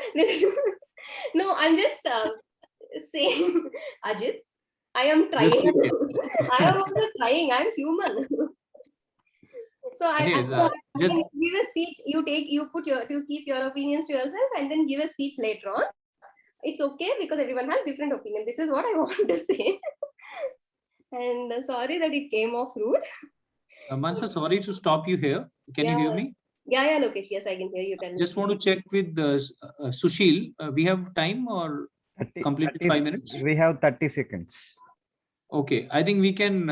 no, I'm just saying, Ajit, I am trying. Just take it. I am also trying. I'm human. So Anyways, I just give a speech. You keep your opinions to yourself, and then give a speech later on. It's okay, because everyone has different opinion. This is what I want to say. And sorry that it came off rude. Mansa, sorry to stop you here. Can you hear me? Yeah, Lokesh. Yes, I can hear you. Tell me. Just want to check with Sushil. We have time or 30 completed 30 5 minutes? We have 30 seconds. Okay, I think we can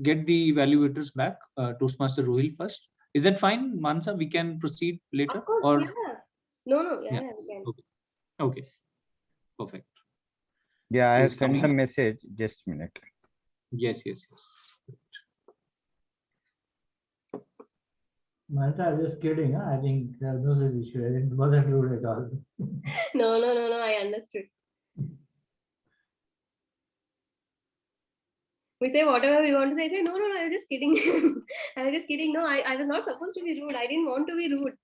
get the evaluators back. Toastmaster Rohil first. Is that fine, Mansa? We can proceed later? Of course, or yeah. No, yeah, Yeah. we can. Okay, perfect. Yeah, I So have it's sent the coming. message. Just a minute. Yes. Mansa, I'm just kidding. Huh? I think there's no such issue. I didn't wasn't rude at all. No, I understood. We say whatever we want to say. Say, no, I was just kidding. I was just kidding. No, I was not supposed to be rude. I didn't want to be rude.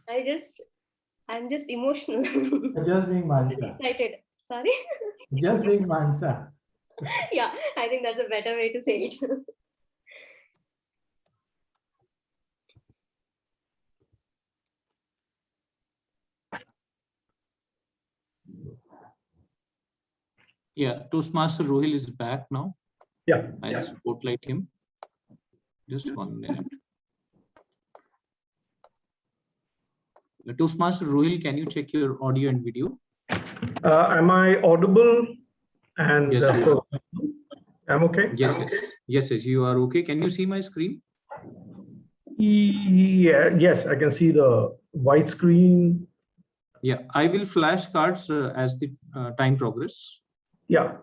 I'm just emotional. Just being Mansa. Excited. Sorry. Just being Mansa. Yeah, I think that's a better way to say it. Yeah, Toastmaster Rohil is back now. Yeah. I'll spotlight him. Just 1 minute. Toastmaster Rohil, can you check your audio and video? Am I audible? And Yes, you are. I'm okay? Yes, yes, you are okay. Can you see my screen? Yeah, yes, I can see the white screen. Yeah, I will flash cards as the time progress. Yeah.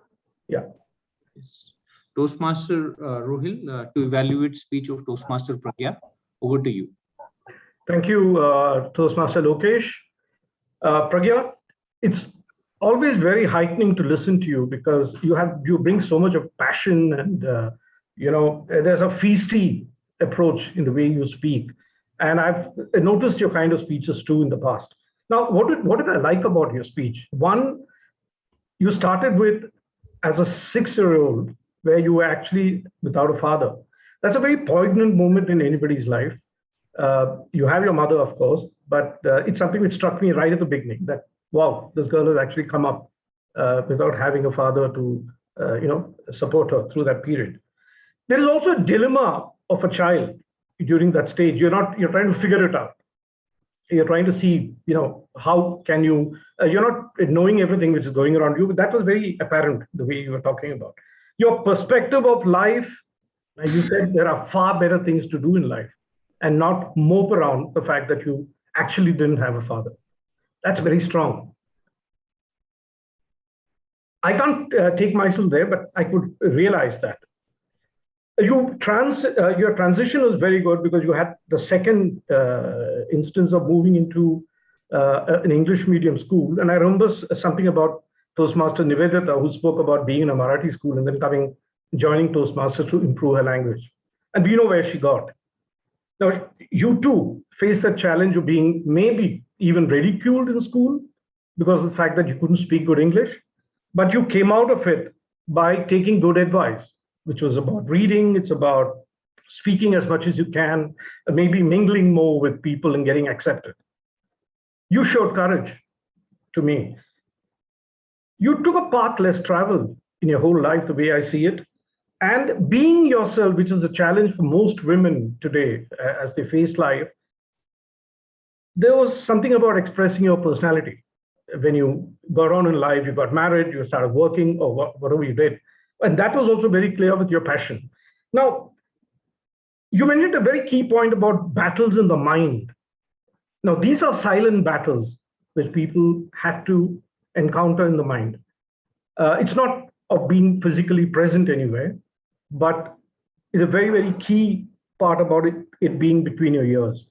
Yes. Toastmaster Rohil, to evaluate speech of Toastmaster Pragya, over to you. Thank you, Toastmaster Lokesh. Pragya, it's always very heightening to listen to you because you bring so much of passion and there's a feisty approach in the way you speak, and I've noticed your kind of speeches too in the past. Now, what did I like about your speech? One, you started with as a 6-year-old where you were actually without a father. That's a very poignant moment in anybody's life. You have your mother, of course, but it's something which struck me right at the beginning that, wow, this girl has actually come up without having a father to, support her through that period. There is also a dilemma of a child during that stage. You're trying to figure it out. You're trying to see, how can you, you're not knowing everything which is going around you, but that was very apparent the way you were talking about. Your perspective of life, and you said there are far better things to do in life and not mope around the fact that you actually didn't have a father. That's very strong. I can't take myself there, but I could realize that. Your transition was very good because you had the second instance of moving into an English medium school. And I remember something about Toastmaster Nivedita, who spoke about being in a Marathi school and then joining Toastmasters to improve her language. And we know where she got. Now, you too faced the challenge of being maybe even ridiculed in school because of the fact that you couldn't speak good English, but you came out of it by taking good advice, which was about reading, it's about speaking as much as you can, maybe mingling more with people and getting accepted. You showed courage to me. You took a path less traveled in your whole life, the way I see it. And being yourself, which is a challenge for most women today as they face life, there was something about expressing your personality. When you got on in life, you got married, you started working, or whatever you did. And that was also very clear with your passion. Now, you mentioned a very key point about battles in the mind. Now, these are silent battles which people have to encounter in the mind. It's not of being physically present anywhere, but it's a very, very key part about it being between your ears.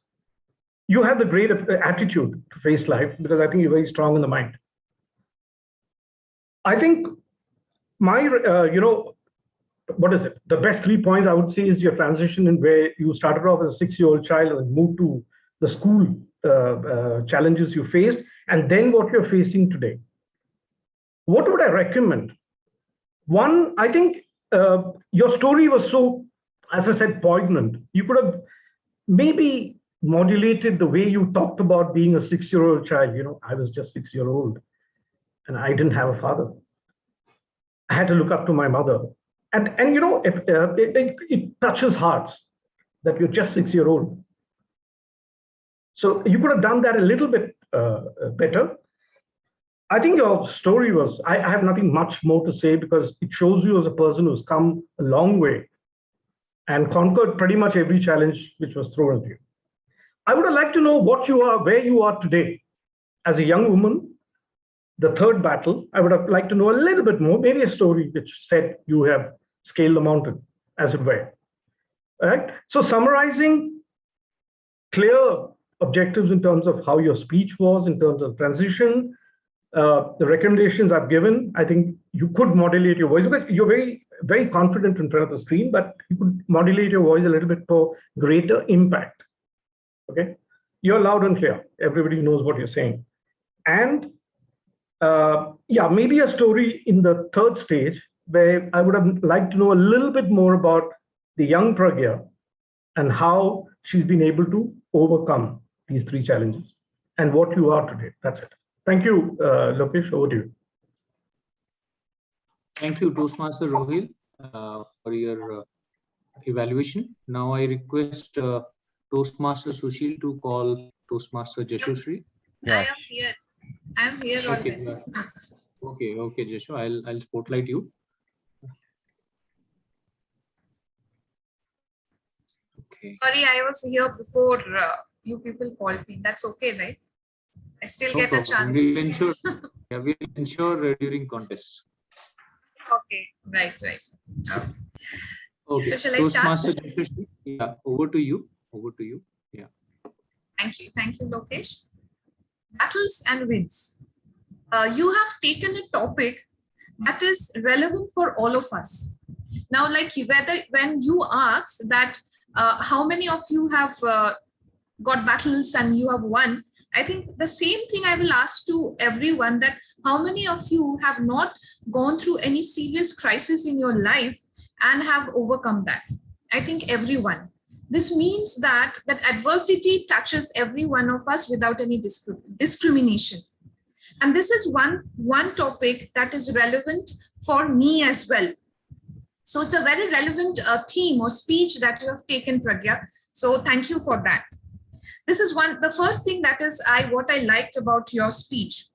You have the great attitude to face life because I think you're very strong in the mind. I think what is it? The best 3 points I would say is your transition in where you started off as a 6-year-old child and moved to the school challenges you faced, and then what you're facing today. What would I recommend? One, I think your story was so, as I said, poignant. You could have maybe modulated the way you talked about being a 6-year-old child. I was just 6-year-old and I didn't have a father. I had to look up to my mother. And it touches hearts that you're just 6-year-old. So you could have done that a little bit better. I think your story was, I have nothing much more to say because it shows you as a person who's come a long way and conquered pretty much every challenge which was thrown at you. I would have liked to know where you are today as a young woman. The third battle, I would have liked to know a little bit more, maybe a story which said you have scaled the mountain, as it were. All right. So summarizing, clear objectives in terms of how your speech was, in terms of transition, the recommendations I've given, I think you could modulate your voice because you're very, very confident in front of the screen, but you could modulate your voice a little bit for greater impact. Okay, you're loud and clear. Everybody knows what you're saying. And maybe a story in the third stage where I would have liked to know a little bit more about the young Pragya and how she's been able to overcome these 3 challenges and what you are today. That's it. Thank you, Lokesh, over to you. Thank you, Toastmaster Rohil, for your evaluation. Now I request Toastmaster Sushil to call Toastmaster Jashoshri. Yeah. I am here Okay, already. okay, Jasho, I'll spotlight you. Okay. Sorry, I was here before you people called me. That's okay, right? I still No get a problem. chance. We'll ensure. Yeah, we'll ensure during contest. Okay, right. Okay. So shall I start? Toastmaster Joshua, yeah, over to you. Over to you. Yeah. Thank you, Lokesh. Battles and wins. You have taken a topic that is relevant for all of us. Now, like when you asked that how many of you have got battles and you have won, I think the same thing I will ask to everyone, that how many of you have not gone through any serious crisis in your life and have overcome that? I think everyone. This means that adversity touches every one of us without any discrimination. And this is one topic that is relevant for me as well. So it's a very relevant theme or speech that you have taken, Pragya. So thank you for that. This is the first thing that is what I liked about your speech.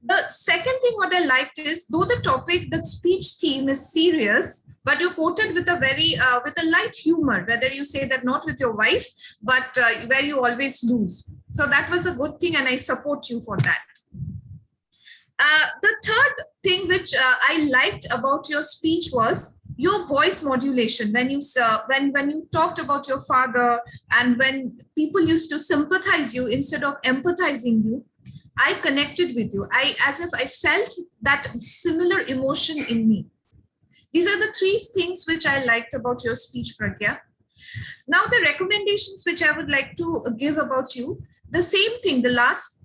The second thing what I liked is, though the speech theme is serious, but you quoted with a very with a light humor, whether you say that not with your wife, but where you always lose. So that was a good thing, and I support you for that. The third thing which I liked about your speech was your voice modulation. When you talked about your father, and when people used to sympathize you instead of empathizing you, I connected with you. As if I felt that similar emotion in me. These are the three things which I liked about your speech, Pragya. Now the recommendations which I would like to give about you, the same thing, the last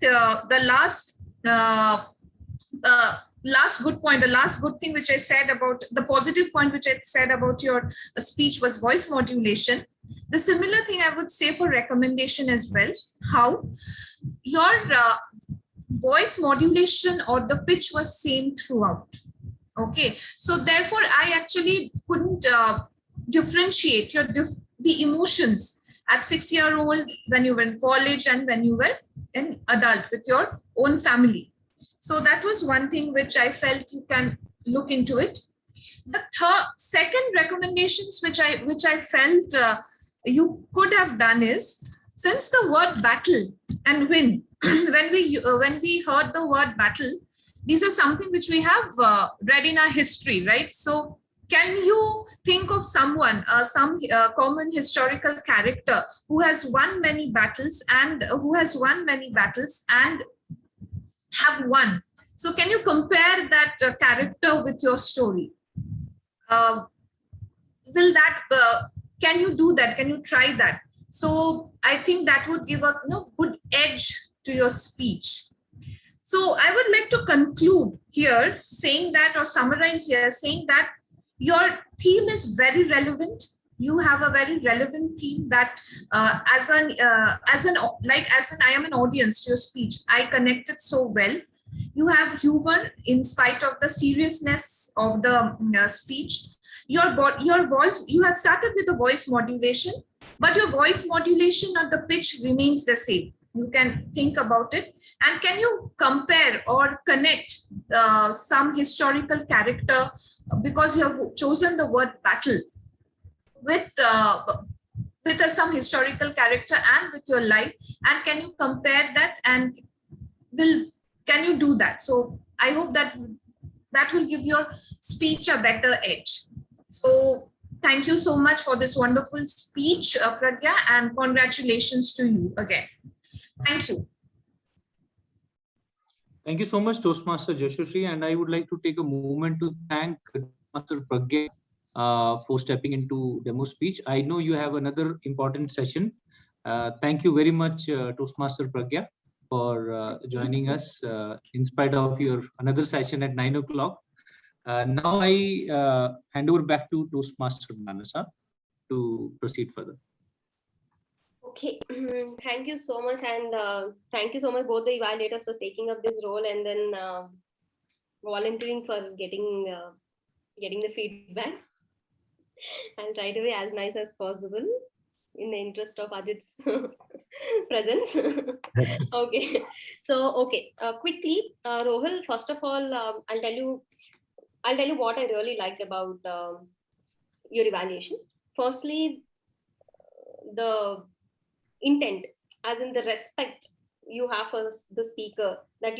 good point, the last good thing which I said about the positive point which I said about your speech was voice modulation. The similar thing I would say for recommendation as well, how your voice modulation or the pitch was same throughout. Okay, so therefore I actually couldn't differentiate the emotions at 6-year-old, when you were in college, and when you were an adult with your own family. So that was one thing which I felt you can look into it. The second recommendations which I felt you could have done is, since the word battle and win, when we heard the word battle, these are something which we have read in our history, right? So can you think of someone, some common historical character who has won many battles and have won? So can you compare that character with your story? Can you do that? Can you try that? So I think that would give a good edge to your speech. So I would like to conclude here saying that, or summarize here saying that, your theme is very relevant. You have a very relevant theme that as I am an audience to your speech, I connected so well. You have humor in spite of the seriousness of the speech. Your voice, you had started with the voice modulation, but your voice modulation or the pitch remains the same. You can think about it. And can you compare or connect some historical character, because you have chosen the word battle, with some historical character and with your life, and can you compare that, and can you do that? So I hope that will give your speech a better edge. So thank you so much for this wonderful speech, Pragya, and congratulations to you again. Thank you. Thank you so much, Toastmaster Joshua, and I would like to take a moment to thank Master Pragya for stepping into demo speech. I know you have another important session. Thank you very much, Toastmaster Pragya, for joining us in spite of your another session at 9 o'clock. Now I hand over back to Toastmaster Manasa to proceed further. Okay, thank you so much, and thank you so much both the evaluators for taking up this role and then volunteering for getting the feedback. I'll try to be as nice as possible in the interest of Ajit's presence. Okay, so quickly, Rohil. First of all, I'll tell you what I really liked about your evaluation. Firstly, the intent, as in the respect you have for the speaker, that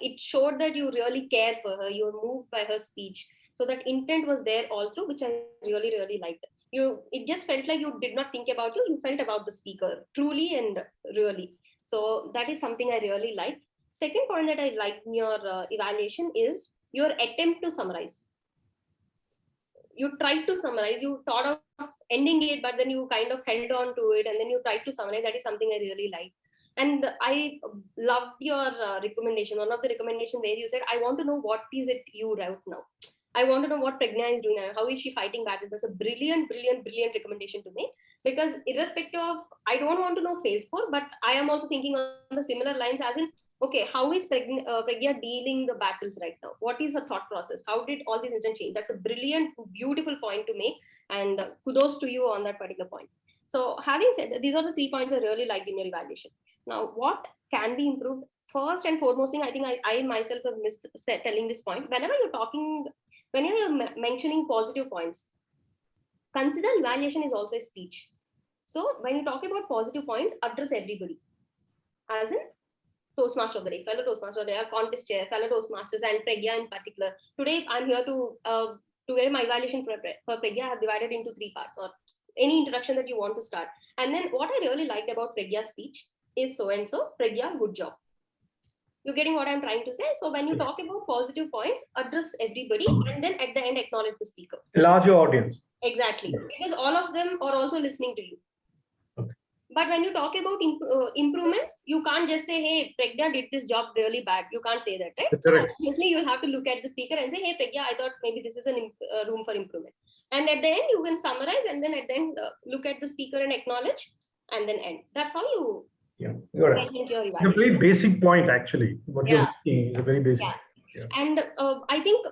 it showed that you really care for her, you're moved by her speech. So that intent was there all through, which I really, really liked. It just felt like you did not think about you felt about the speaker truly and really. So that is something I really like. Second point that I like in your evaluation is your attempt to summarize. You tried to summarize, you thought of ending it, but then you kind of held on to it and then you tried to summarize. That is something I really like. And I loved your recommendation. One of the recommendation where you said, I want to know what is it you wrote now. I want to know what Pragya is doing now. How is she fighting battles? That's a brilliant, brilliant, brilliant recommendation to me. Because irrespective of, I don't want to know phase 4, but I am also thinking on the similar lines as in, okay, how is Pragya dealing the battles right now? What is her thought process? How did all these incidents change? That's a brilliant, beautiful point to make. And kudos to you on that particular point. So having said that, these are the 3 points I really liked in your evaluation. Now, what can be improved? First and foremost thing, I think I myself have missed telling this point. Whenever you're mentioning positive points, consider evaluation is also a speech. So when you talk about positive points, address everybody. As in Toastmaster of the day, fellow Toastmaster of the day, our contest chair, fellow Toastmasters, and Pragya in particular. Today, I'm here to get my evaluation for Pragya. I have divided into 3 parts, or any introduction that you want to start. And then what I really liked about Pragya's speech is so and so, Pragya, good job. You're getting what I'm trying to say? So when you talk about positive points, address everybody, and then at the end, acknowledge the speaker. Larger audience. Exactly. Because all of them are also listening to you. Okay. But when you talk about improvements, you can't just say, hey, Pragya did this job really bad. You can't say that, right? So obviously, you'll have to look at the speaker and say, hey, Pragya, I thought maybe this is a room for improvement. And at the end, you can summarize, and then at the end, look at the speaker and acknowledge, and then end. That's how you present your evaluation. It's a very basic point, actually. What you're saying is a very basic. Yeah. And I think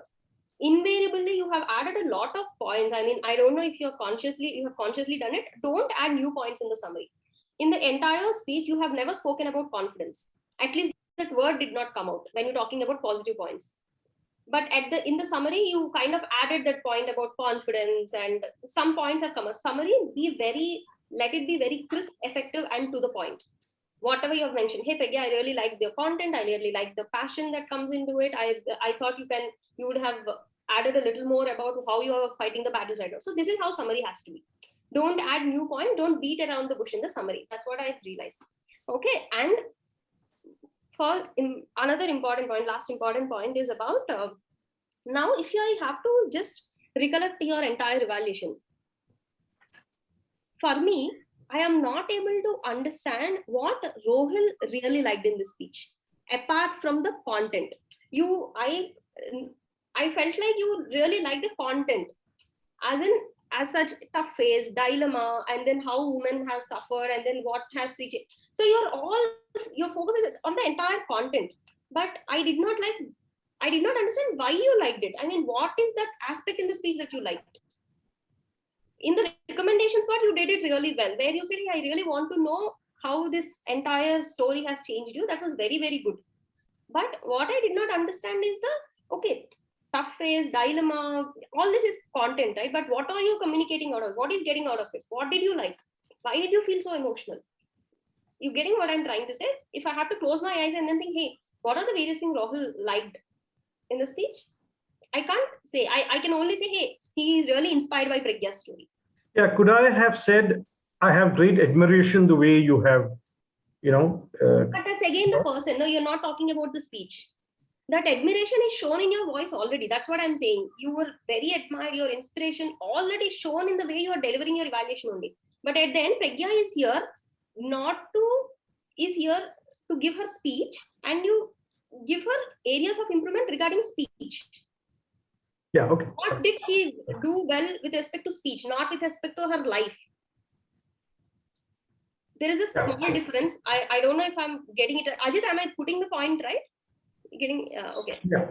invariably you have added a lot of points. I mean, I don't know if you have consciously done it. Don't add new points in the summary. In the entire speech, you have never spoken about confidence. At least that word did not come out when you're talking about positive points. But in the summary, you kind of added that point about confidence, and some points have come out. Summary, let it be very crisp, effective, and to the point. Whatever you have mentioned, hey Pragya, I really like the content, I really like the passion that comes into it. I thought you would have added a little more about how you are fighting the battles right now. So this is how summary has to be. Don't add new point, don't beat around the bush in the summary. That's what I realized. Okay, and for another important point, last important point is about now if I have to just recollect your entire evaluation. For me, I am not able to understand what Rohil really liked in this speech, apart from the content. I felt like you really liked the content, as such tough phase, dilemma, and then how women have suffered, and then what has changed. So your focus is on the entire content. But I did not understand why you liked it. I mean, what is that aspect in the speech that you liked? In the recommendations part, you did it really well, where you said, hey, I really want to know how this entire story has changed you. That was very, very good. But what I did not understand is tough phase, dilemma, all this is content, right? But what are you communicating out of? What is getting out of it? What did you like? Why did you feel so emotional? You getting what I'm trying to say? If I have to close my eyes and then think, hey, what are the various things Rahul liked in the speech? I can't say. I can only say, hey, he is really inspired by Pragya's story. Yeah, could I have said, I have great admiration the way you have, But that's again the person. No, you're not talking about the speech. That admiration is shown in your voice already. That's what I'm saying. You were very admired, your inspiration, all that is shown in the way you are delivering your evaluation only. But at the end, Pragya is here to give her speech, and you give her areas of improvement regarding speech. Yeah, okay. What did she do well with respect to speech, not with respect to her life? There is a small difference. I don't know if I'm getting it. Ajit, am I putting the point right? Okay. Yeah.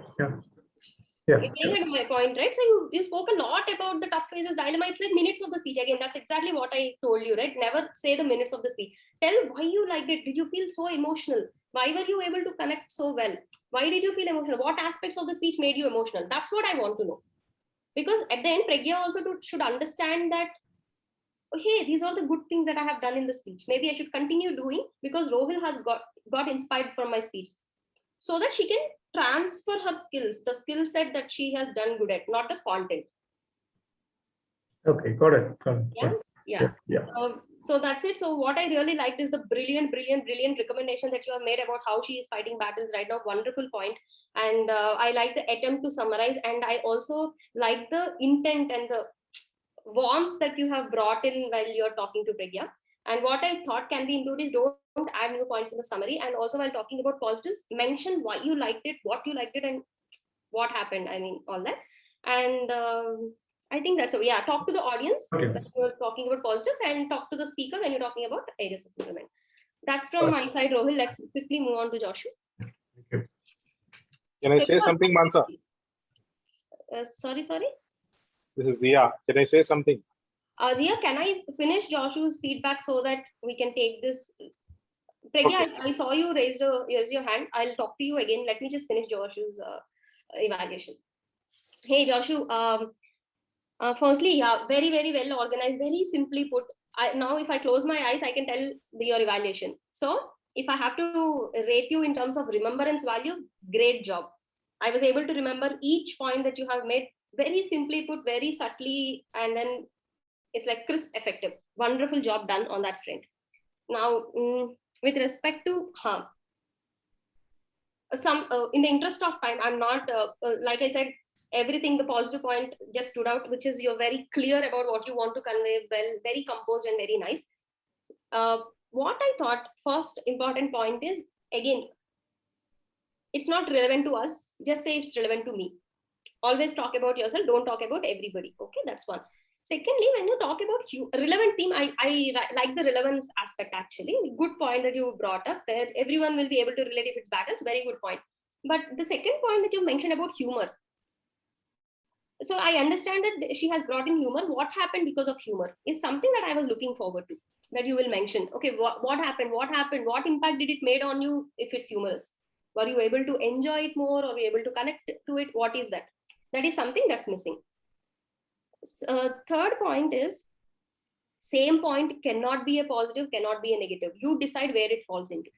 You're getting my point, right? So you spoke a lot about the tough phases, dilemma. It's like minutes of the speech. Again, that's exactly what I told you, right? Never say the minutes of the speech. Tell why you liked it. Did you feel so emotional? Why were you able to connect so well? Why did you feel emotional? What aspects of the speech made you emotional? That's what I want to know. Because at the end, Pragya also should understand that hey, these are the good things that I have done in the speech. Maybe I should continue doing because Rohil has got inspired from my speech, so that she can transfer her skills, the skill set that she has done good at, not the content. Okay, got it. Yeah. So that's it. So what I really liked is the brilliant recommendation that you have made about how she is fighting battles right now. Wonderful point. And I like the attempt to summarize, and I also like the intent and the warmth that you have brought in while you're talking to Pragya. And what I thought can be improved is don't add new points in the summary. And also while talking about positives, mention why you liked it, what you liked it, and what happened. I mean, all that. And I think that's so. Yeah, talk to the audience when you're talking about positives, and talk to the speaker when you're talking about areas of improvement. That's from my side, Rohil. Let's quickly move on to Joshua. Can I say something, Mansa? Sorry. This is Zia. Can I say something? Zia, can I finish Joshua's feedback so that we can take this? Pragya, okay. I saw you raise your hand. I'll talk to you again. Let me just finish Joshua's evaluation. Hey, Joshua. Firstly, yeah, very well organized, very simply put. Now, if I close my eyes, I can tell your evaluation. So, if I have to rate you in terms of remembrance value, great job. I was able to remember each point that you have made, very simply put, very subtly, and then it's like crisp, effective. Wonderful job done on that front. Now, with respect to in the interest of time, I'm not like I said, everything, the positive point just stood out, which is you're very clear about what you want to convey, well, very composed and very nice. What I thought first important point is, again, it's not relevant to us. Just say it's relevant to me. Always talk about yourself. Don't talk about everybody. Okay, that's one. Secondly, when you talk about relevant theme, I like the relevance aspect actually. Good point that you brought up there. Everyone will be able to relate if it's battles. Very good point. But the second point that you mentioned about humor. So I understand that she has brought in humor. What happened because of humor is something that I was looking forward to, that you will mention. Okay, what happened? What happened? What impact did it made on you if it's humorous? Were you able to enjoy it more, or were you able to connect to it? What is that? That is something that's missing. Third point is, same point cannot be a positive, cannot be a negative. You decide where it falls into.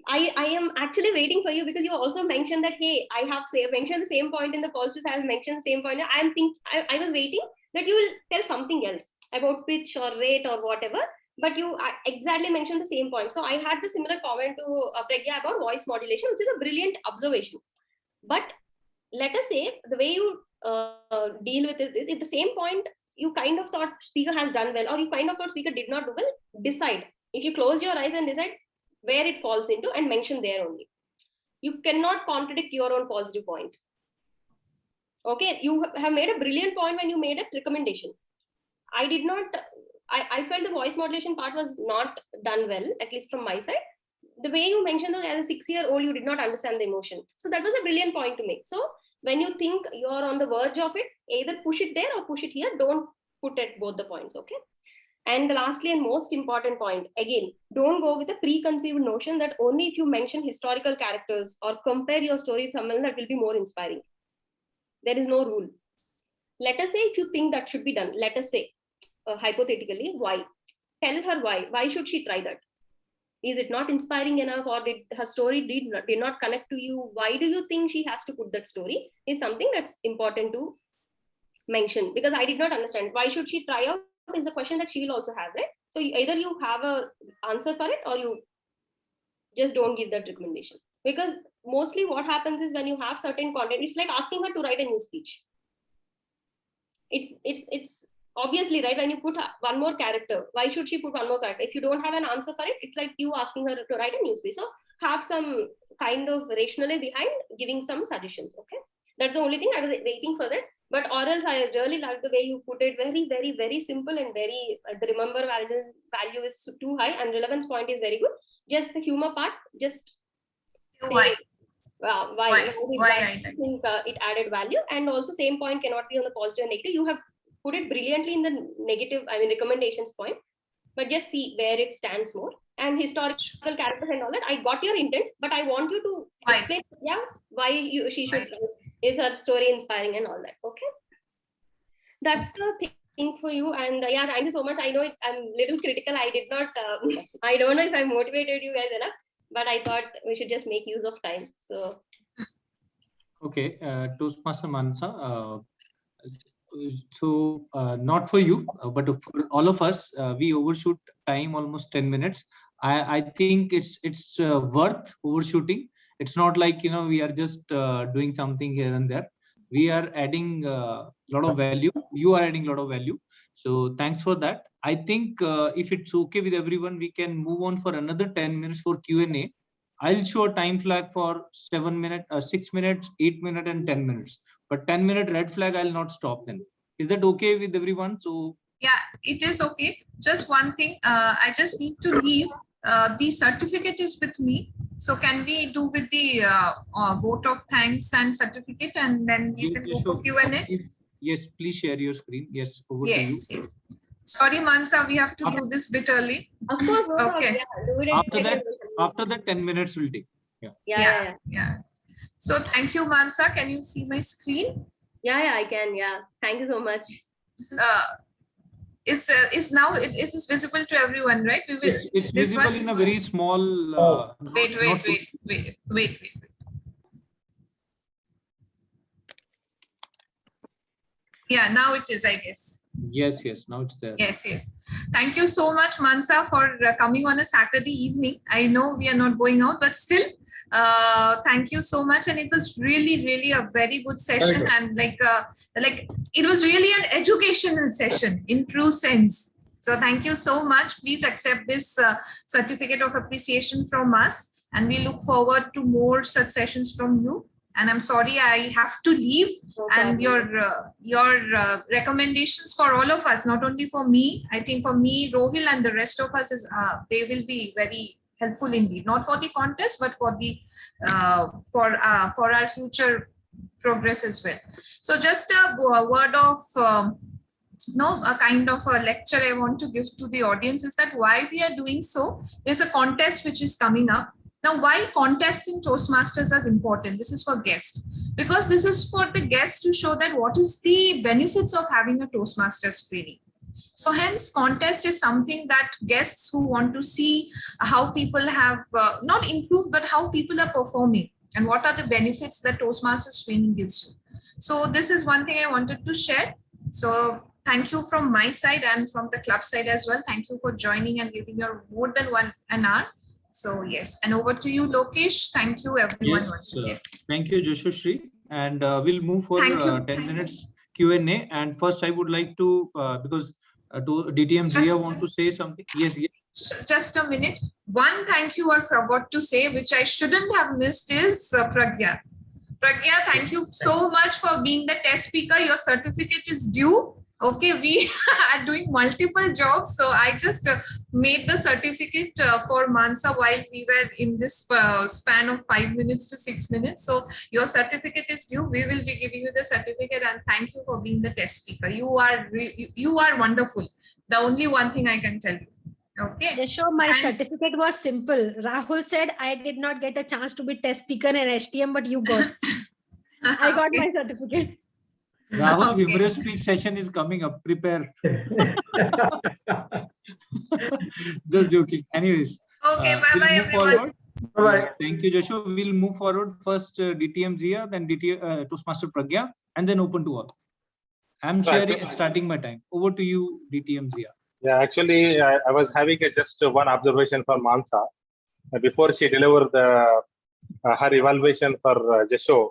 I am actually waiting for you, because you also mentioned that, hey, I have mentioned the same point in the positives, I have mentioned the same point. I was waiting that you will tell something else about pitch or rate or whatever, but you exactly mentioned the same point. So I had the similar comment to Pragya about voice modulation, which is a brilliant observation. But let us say the way you deal with it is, if the same point you kind of thought speaker has done well, or you kind of thought speaker did not do well, decide. If you close your eyes and decide where it falls into and mention there only. You cannot contradict your own positive point. Okay, you have made a brilliant point when you made a recommendation. I did not, I felt the voice modulation part was not done well, at least from my side. The way you mentioned that as a 6-year-old, you did not understand the emotion. So that was a brilliant point to make. So when you think you're on the verge of it, either push it there or push it here. Don't put at both the points, okay? And lastly, and most important point, again, don't go with a preconceived notion that only if you mention historical characters or compare your story to someone that will be more inspiring. There is no rule. Let us say if you think that should be done, let us say, hypothetically, why? Tell her why. Why should she try that? Is it not inspiring enough, or did her story did not connect to you? Why do you think she has to put that story? Is something that's important to mention, because I did not understand. Why should she try out is the question that she will also have, right? So either you have a answer for it, or you just don't give that recommendation. Because mostly what happens is, when you have certain content, it's like asking her to write a new speech. It's obviously, right, when you put one more character, why should she put one more character? If you don't have an answer for it, it's like you asking her to write a new speech. So have some kind of rationale behind giving some suggestions, okay? That's the only thing I was waiting for that. But or else, I really like the way you put it. Very simple, and very the remember value is too high, and relevance point is very good. Just the humor part, just why? Why I think it added value. And also same point cannot be on the positive and negative. You have put it brilliantly in the negative, I mean recommendations point, but just see where it stands more. And historical characters and all that, I got your intent, but I want you to explain why she should. Is her story inspiring and all that? Okay, that's the thing think for you. And yeah, thank you so much. I know I'm a little critical. I did not, I don't know if I motivated you guys enough, but I thought we should just make use of time. So. Okay, Toastmaster Mansa. Not for you, but for all of us, we overshoot time almost 10 minutes. I think it's worth overshooting. It's not like, we are just doing something here and there. We are adding a lot of value. You are adding a lot of value. So thanks for that. I think if it's okay with everyone, we can move on for another 10 minutes for Q&A. I'll show a time flag for 7 minutes, 6 minutes, 8 minutes, and 10 minutes. But 10-minute red flag, I'll not stop then. Is that okay with everyone? So yeah, it is okay. Just one thing, I just need to leave. The certificate is with me. So can we do with the vote of thanks and certificate, and then you can go for Q&A? Yes, please share your screen. Yes, over to you. Yes. Sorry, Mansa, we have to do this bit early. Of course, no problem. Okay. Yeah, do it After that, 10 minutes will take. Yeah. So thank you, Mansa. Can you see my screen? Yeah, I can. Yeah, thank you so much. Is now it is visible to everyone, right? We will. It's visible in a very small. Wait. Yeah, now it is, I guess. Yes, now it's there. Yes. Thank you so much, Mansa, for coming on a Saturday evening. I know we are not going out, but still, thank you so much. And it was really a very good session. And like it was really an educational session in true sense. So thank you so much. Please accept this certificate of appreciation from us. And we look forward to more such sessions from you. And I'm sorry I have to leave. And your recommendations for all of us, not only for me, I think for me, Rohil, and the rest of us, is they will be very helpful indeed. Not for the contest, but for the for our future progress as well. So just a word of a kind of a lecture I want to give to the audience is that why we are doing so. There's a contest which is coming up. Now, why contest in Toastmasters is important? This is for guests, because this is for the guests to show that what is the benefits of having a Toastmasters training. So hence, contest is something that guests who want to see how people have not improved, but how people are performing and what are the benefits that Toastmasters training gives you. So this is one thing I wanted to share. So thank you from my side and from the club side as well. Thank you for joining and giving your more than an hour. So yes, and over to you, Lokesh. Thank you, everyone. Yes, thank you, Joshua. And we'll move for 10 minutes Q&A. And first, I would like to, because to DTM Zia want to say something. Yes. Just a minute. One thank you I forgot to say, which I shouldn't have missed, is Pragya. Pragya, thank you so much for being the test speaker. Your certificate is due. Okay, we are doing multiple jobs. So I just made the certificate for Mansa while we were in this span of 5 minutes to 6 minutes. So your certificate is due. We will be giving you the certificate, and thank you for being the test speaker. You are wonderful. The only one thing I can tell you. Okay. Jasho, my certificate was simple. Rahul said I did not get a chance to be test speaker in HTM, but you got. I got my certificate. Rahul, humorous speech session is coming up. Prepare. Just joking. Anyways. Okay, bye-bye, everyone. Bye. Thank you, Joshua. We'll move forward. First, DTM Zia, then Toastmaster Pragya, and then open to all. I'm starting my time. Over to you, DTM Zia. Yeah, actually, I was having just one observation for Mansa. Before she delivered her evaluation for Joshua,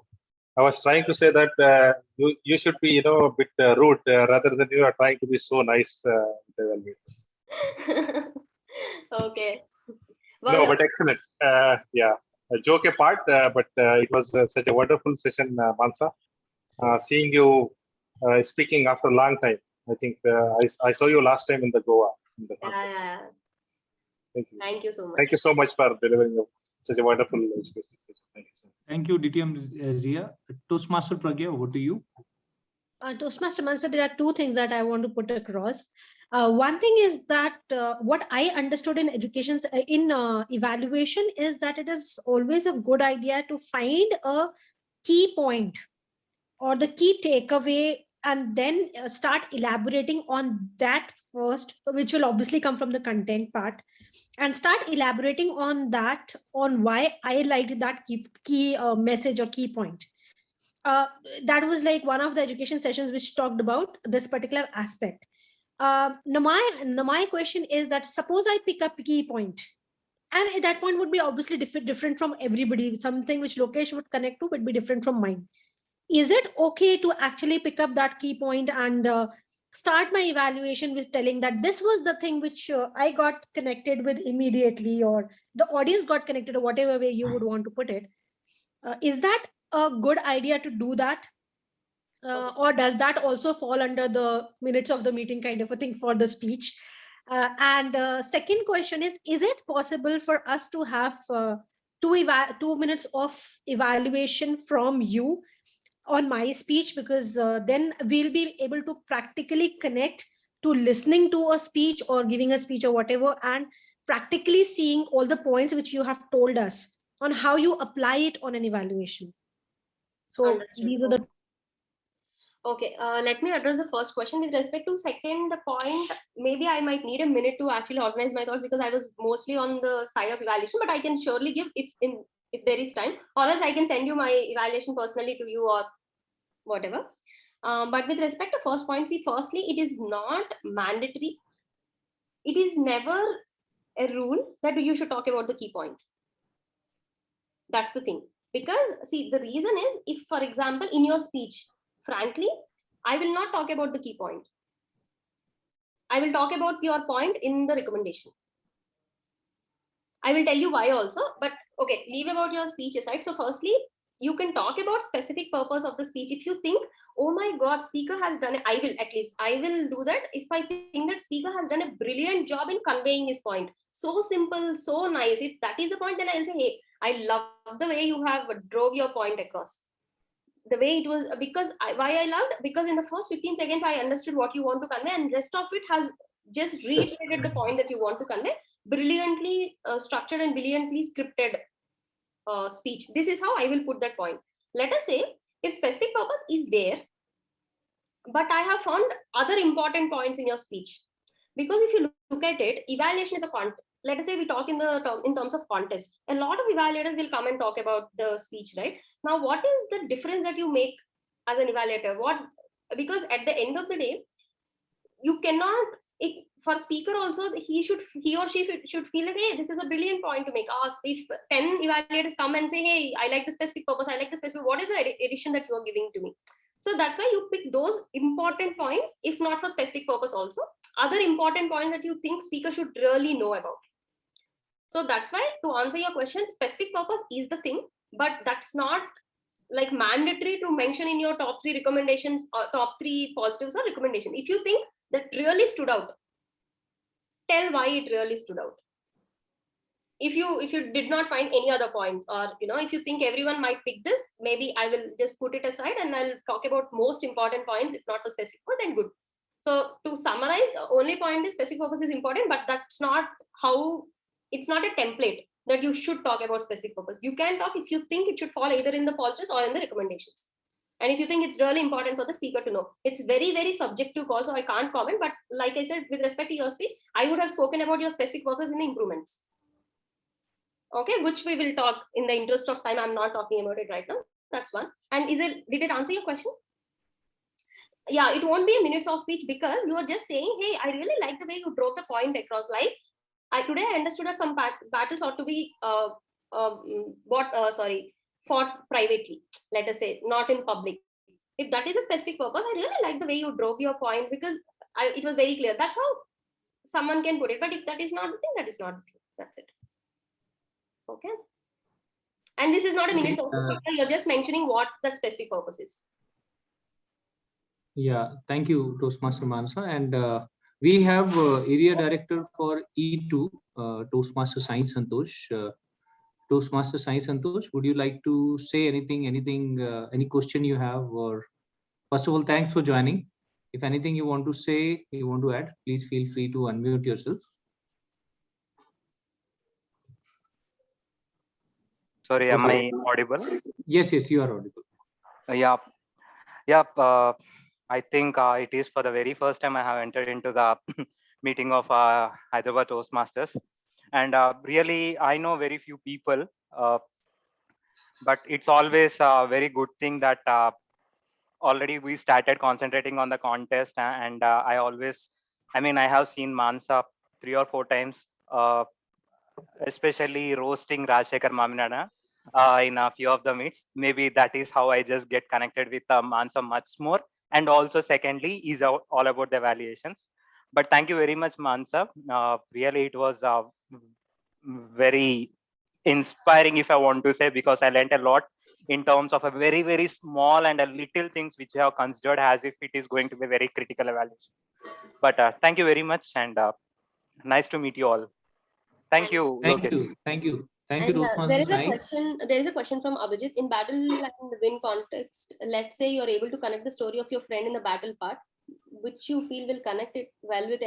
I was trying to say that you should be, a bit rude rather than you are trying to be so nice. Okay. Well, no, but excellent. Yeah, a joke apart, but it was such a wonderful session, Mansa. Seeing you speaking after a long time. I think I saw you last time in the Goa. Yeah. Thank you so much. Thank you so much for delivering such a wonderful education session. Thank you, DTM Zia. Toastmaster Pragya, over to you. Toastmaster Mansa, there are two things that I want to put across. One thing is that what I understood in education, in evaluation, is that it is always a good idea to find a key point or the key takeaway and then start elaborating on that first, which will obviously come from the content part, and start elaborating on that, on why I liked that key message or key point. That was like one of the education sessions which talked about this particular aspect. Now my question is that suppose I pick up key point, and at that point would be obviously different from everybody. Something which Lokesh would connect to would be different from mine. Is it okay to actually pick up that key point and start my evaluation with telling that this was the thing which I got connected with immediately, or the audience got connected, or whatever way you would want to put it? Is that a good idea to do that? Or does that also fall under the minutes of the meeting kind of a thing for the speech? And second question is it possible for us to have 2 minutes of evaluation from you on my speech? Because then we'll be able to practically connect to listening to a speech or giving a speech or whatever, and practically seeing all the points which you have told us on how you apply it on an evaluation. So Understood. these are the Okay, let me address the first question. With respect to second point, maybe I might need a minute to actually organize my thoughts, because I was mostly on the side of evaluation, but I can surely give if there is time, or else I can send you my evaluation personally to you or whatever. But with respect to first point, see, firstly, it is not mandatory. It is never a rule that you should talk about the key point. That's the thing. Because see, the reason is, if, for example, in your speech, frankly, I will not talk about the key point. I will talk about your point in the recommendation. I will tell you why also, but okay, leave about your speech aside. So firstly, you can talk about specific purpose of the speech. If you think, oh my God, speaker has done it, I will do that if I think that speaker has done a brilliant job in conveying his point. So simple, so nice. If that is the point, then I'll say, hey, I love the way you have drove your point across. The way it was, because why I loved, because in the first 15 seconds I understood what you want to convey, and rest of it has just reiterated the point that you want to convey. Brilliantly structured and brilliantly scripted speech. This is how I will put that point. Let us say if specific purpose is there, but I have found other important points in your speech. Because if you look at it, evaluation is a contest. Let us say we talk in terms of contest. A lot of evaluators will come and talk about the speech, right? Now, what is the difference that you make as an evaluator? Because at the end of the day, you cannot, for speaker also, he or she should feel that, hey, this is a brilliant point to make. If 10 evaluators come and say, hey, I like the specific purpose, I like the specific, what is the addition that you are giving to me? So that's why you pick those important points, if not for specific purpose also, other important points that you think speaker should really know about. So that's why, to answer your question, specific purpose is the thing, but that's not like mandatory to mention in your top 3 recommendations or top 3 positives or recommendation. If you think that really stood out, tell why it really stood out. If you did not find any other points, or if you think everyone might pick this, maybe I will just put it aside and I'll talk about most important points, if not the specific one, then good. So to summarize, the only point is specific purpose is important, but that's not how, it's not a template that you should talk about specific purpose. You can talk if you think it should fall either in the positives or in the recommendations. And if you think it's really important for the speaker to know, it's very, very subjective call, so I can't comment. But like I said, with respect to your speech, I would have spoken about your specific purpose in the improvements. Okay, which we will talk in the interest of time. I'm not talking about it right now. That's one. And did it answer your question? Yeah, it won't be a minutes of speech, because you are just saying, hey, I really like the way you drove the point across. Like today I understood that some battles ought to be fought privately, let us say, not in public. If that is a specific purpose, I really like the way you drove your point, because it was very clear. That's how someone can put it. But if that is not the thing, that is not the thing. That's it. Okay. And this is not a minute of speech. You're just mentioning what that specific purpose is. Yeah, thank you, Toastmaster Manasa. And we have area director for E2, Toastmaster Sai Santosh. Toastmaster Sai Santosh, would you like to say anything, any question you have? Or first of all, thanks for joining. If anything you want to say, you want to add, please feel free to unmute yourself. Sorry, am I audible? Yes, you are audible. Yeah. I think it is for the very first time I have entered into the meeting of Hyderabad Toastmasters. And really, I know very few people, but it's always a very good thing that already we started concentrating on the contest. And I have seen Mansa 3 or 4 times, especially roasting Rajshekhar Maminana in a few of the meets. Maybe that is how I just get connected with Mansa much more. And also, secondly, is all about the evaluations. But thank you very much, Mansa. Really, it was very inspiring, if I want to say, because I learned a lot in terms of a very, very small and a little things which I have considered as if it is going to be very critical evaluation. But thank you very much, and nice to meet you all. Thank you, Thank Lokesh. you. Thank you. Thank you, And there Toastmaster is a Sai. question. There is a question from Abhijit. In battle and win context, let's say you're able to connect the story of your friend in the battle part, which you feel will connect it well with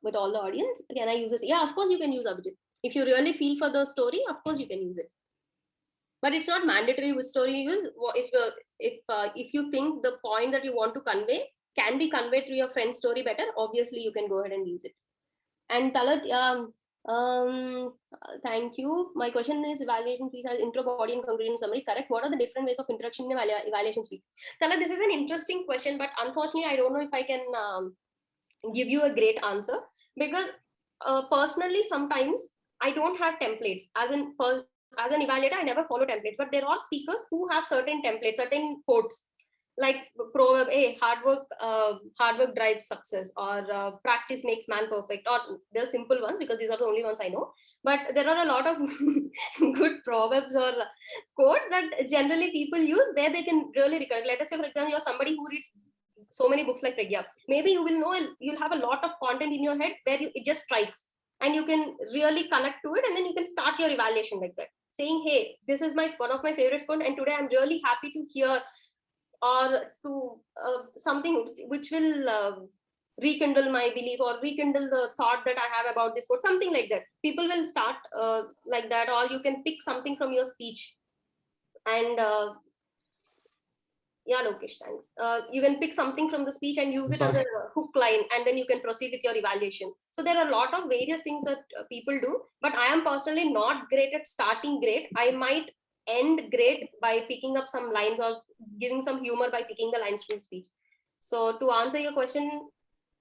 with all the audience. Can I use this? Yeah, of course you can use Abhijit. If you really feel for the story, of course you can use it. But it's not mandatory which story you use. If you think the point that you want to convey can be conveyed through your friend's story better, obviously you can go ahead and use it. And Talat, thank you. My question is evaluation piece has intro, body, and conclusion summary. Correct. What are the different ways of interaction in evaluation speech? Talat, this is an interesting question, but unfortunately, I don't know if I can give you a great answer, because personally, sometimes I don't have templates. As an evaluator, I never follow templates, but there are speakers who have certain templates, certain quotes, like proverb, hey, hard work drives success, or practice makes man perfect, or they're simple ones because these are the only ones I know. But there are a lot of good proverbs or quotes that generally people use where they can really recollect. Let us say, for example, you're somebody who reads so many books like Pragya. Maybe you will know, you'll have a lot of content in your head where it just strikes, and you can really connect to it, and then you can start your evaluation like that, saying, hey, this is one of my favorite quotes, and today I'm really happy to hear, or to something which will rekindle my belief or rekindle the thought that I have about this quote, something like that. People will start like that, or you can pick something from your speech. And yeah, Lokesh, thanks. You can pick something from the speech and use it as a hook line, and then you can proceed with your evaluation. So there are a lot of various things that people do, but I am personally not great at starting great. I might end great by picking up some lines or giving some humor by picking the lines from the speech. So to answer your question,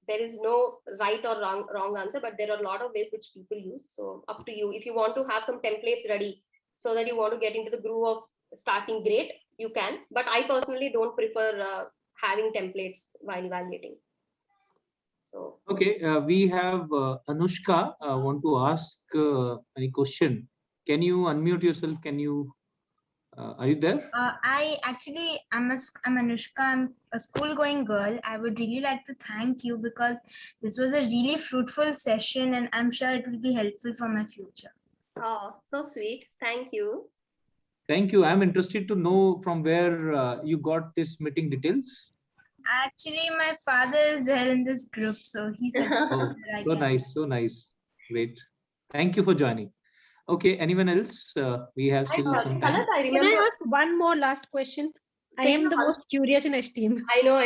there is no right or wrong answer, but there are a lot of ways which people use. So up to you. If you want to have some templates ready so that you want to get into the groove of starting great, you can. But I personally don't prefer having templates while evaluating. So Okay, we have Anushka want to ask any question. Can you unmute yourself? Can you? Are you there? I'm Anushka. I'm a school-going girl. I would really like to thank you because this was a really fruitful session, and I'm sure it will be helpful for my future. oh, so sweet. Thank you. Thank you. I'm interested to know from where you got this meeting details. Actually, my father is there in this group, so he said. Oh, so nice, so nice. Great. Thank you for joining. Okay, anyone else? We have still some time. Can I ask one more last question? I am the most curious in HTM. I know.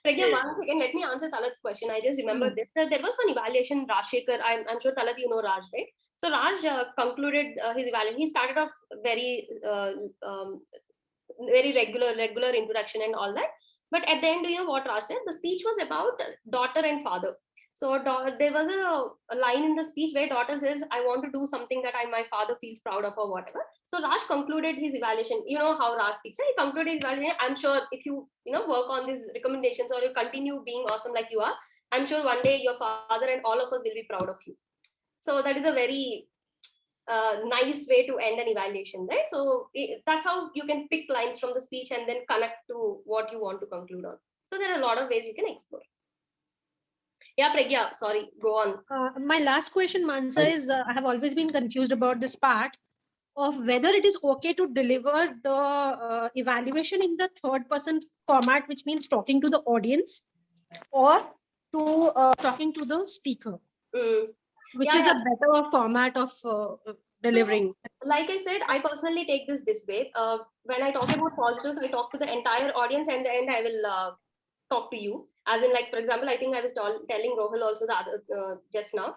Pragya, 1 second, let me answer Talat's question. I just remembered this. There was one evaluation, Rajshekhar. I'm sure Talat, you know Raj, right? So Raj concluded his evaluation. He started off very regular introduction and all that. But at the end, you know what Raj said? The speech was about daughter and father. So there was a line in the speech where daughter says, I want to do something that my father feels proud of or whatever. So Raj concluded his evaluation. You know how Raj speaks, right? He concluded his evaluation. I'm sure if you work on these recommendations or you continue being awesome like you are, I'm sure one day your father and all of us will be proud of you. So that is a very nice way to end an evaluation, right? So that's how you can pick lines from the speech and then connect to what you want to conclude on. So there are a lot of ways you can explore. Yeah, Pragya, sorry, go on. My last question, Mansa, is I have always been confused about this part of whether it is okay to deliver the evaluation in the third person format, which means talking to the audience, or to talking to the speaker, which is a better format of delivering. So, like I said, I personally take this way. When I talk about positives, I talk to the entire audience, and at the end I will talk to you. As in, like, for example, I think I was telling Rohil also the other, just now,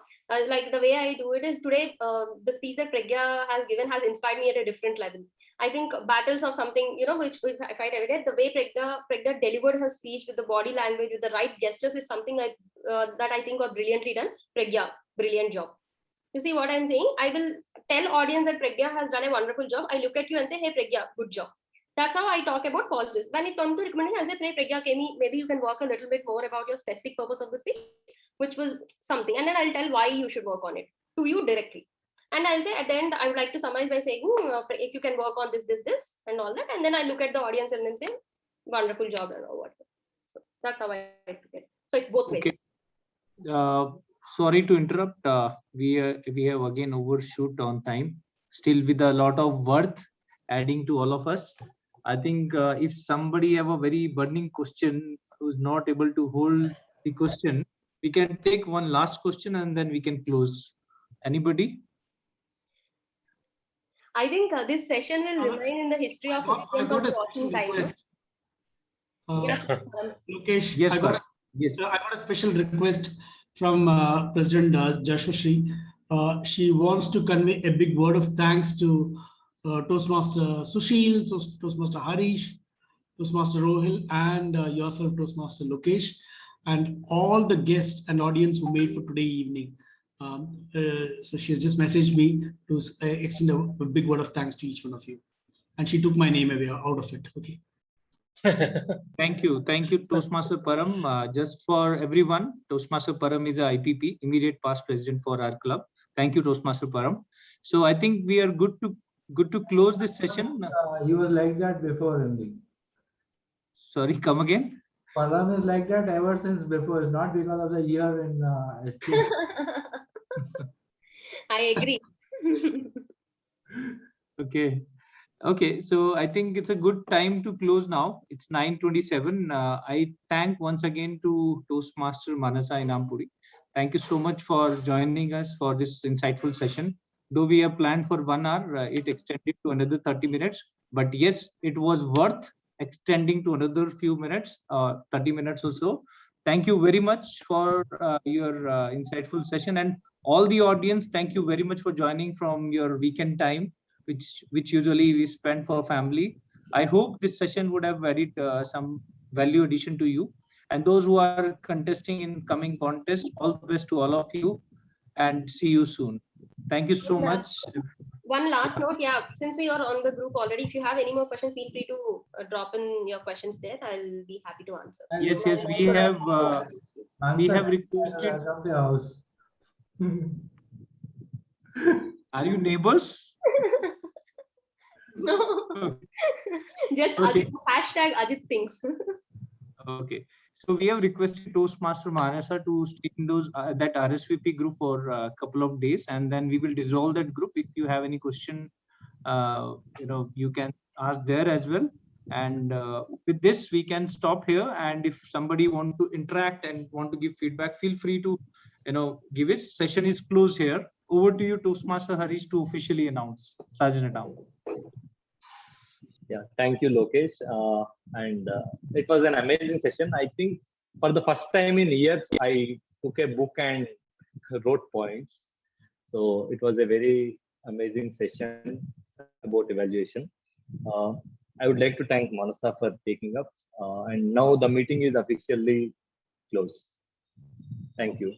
like the way I do it is today, the speech that Pragya has given has inspired me at a different level. I think battles or something, you know, which I fight every day, the way Pragya delivered her speech with the body language, with the right gestures is something that I think was brilliantly done. Pragya, brilliant job. You see what I'm saying? I will tell audience that Pragya has done a wonderful job. I look at you and say, hey Pragya, good job. That's how I talk about positives. When it comes to recommendation, I'll say, hey Pragya, maybe you can work a little bit more about your specific purpose of the speech, which was something. And then I'll tell why you should work on it to you directly. And I'll say at the end, I would like to summarize by saying, if you can work on this, and all that. And then I look at the audience and then say, wonderful job and all whatever. So that's how I look at it. So it's both ways. Sorry to interrupt. We have again overshoot on time. Still with a lot of worth adding to all of us. I think if somebody have a very burning question who's not able to hold the question, we can take one last question and then we can close. Anybody? I think this session will remain in the history of HTM for watching time. Lokesh, Yes, I got a special request from President Jashoshri. She wants to convey a big word of thanks to Toastmaster Sushil, Toastmaster Harish, Toastmaster Rohil, and yourself, Toastmaster Lokesh, and all the guests and audience who made for today evening. So she has just messaged me to extend a big word of thanks to each one of you. And she took my name away out of it. Okay. Thank you, Toastmaster Param. Just for everyone, Toastmaster Param is a IPP, immediate past president for our club. Thank you, Toastmaster Param. So I think we are good to close this session. He was like that before only. Sorry, come again. Param is like that ever since before. It's not because of the year in HTM. I agree. Okay, so I think it's a good time to close now. It's 9:27. I thank once again to Toastmaster Manasa Inampuri. Thank you so much for joining us for this insightful session. Though we have planned for 1 hour, it extended to another 30 minutes. But yes, it was worth extending to another few minutes, 30 minutes or so. Thank you very much for your insightful session, and all the audience. Thank you very much for joining from your weekend time, which usually we spend for family. I hope this session would have added some value addition to you. And those who are contesting in coming contest, all the best to all of you, and see you soon. Thank you so much. One last note, since we are on the group already, if you have any more questions, feel free to drop in your questions there. I'll be happy to answer. Yes, we have requested. Are you neighbors? No. Just okay. Ajit thinks. Okay. So we have requested Toastmaster Manasa to stay in that RSVP group for a couple of days, and then we will dissolve that group. If you have any question, you can ask there as well. And with this, we can stop here. And if somebody want to interact and want to give feedback, feel free to, give it. Session is closed here. Over to you, Toastmaster Harish, to officially announce. Sajana down. Yeah, thank you, Lokesh. And it was an amazing session. I think for the first time in years, I took a book and wrote points. So it was a very amazing session about evaluation. I would like to thank Manasa for taking up. And now the meeting is officially closed. Thank you.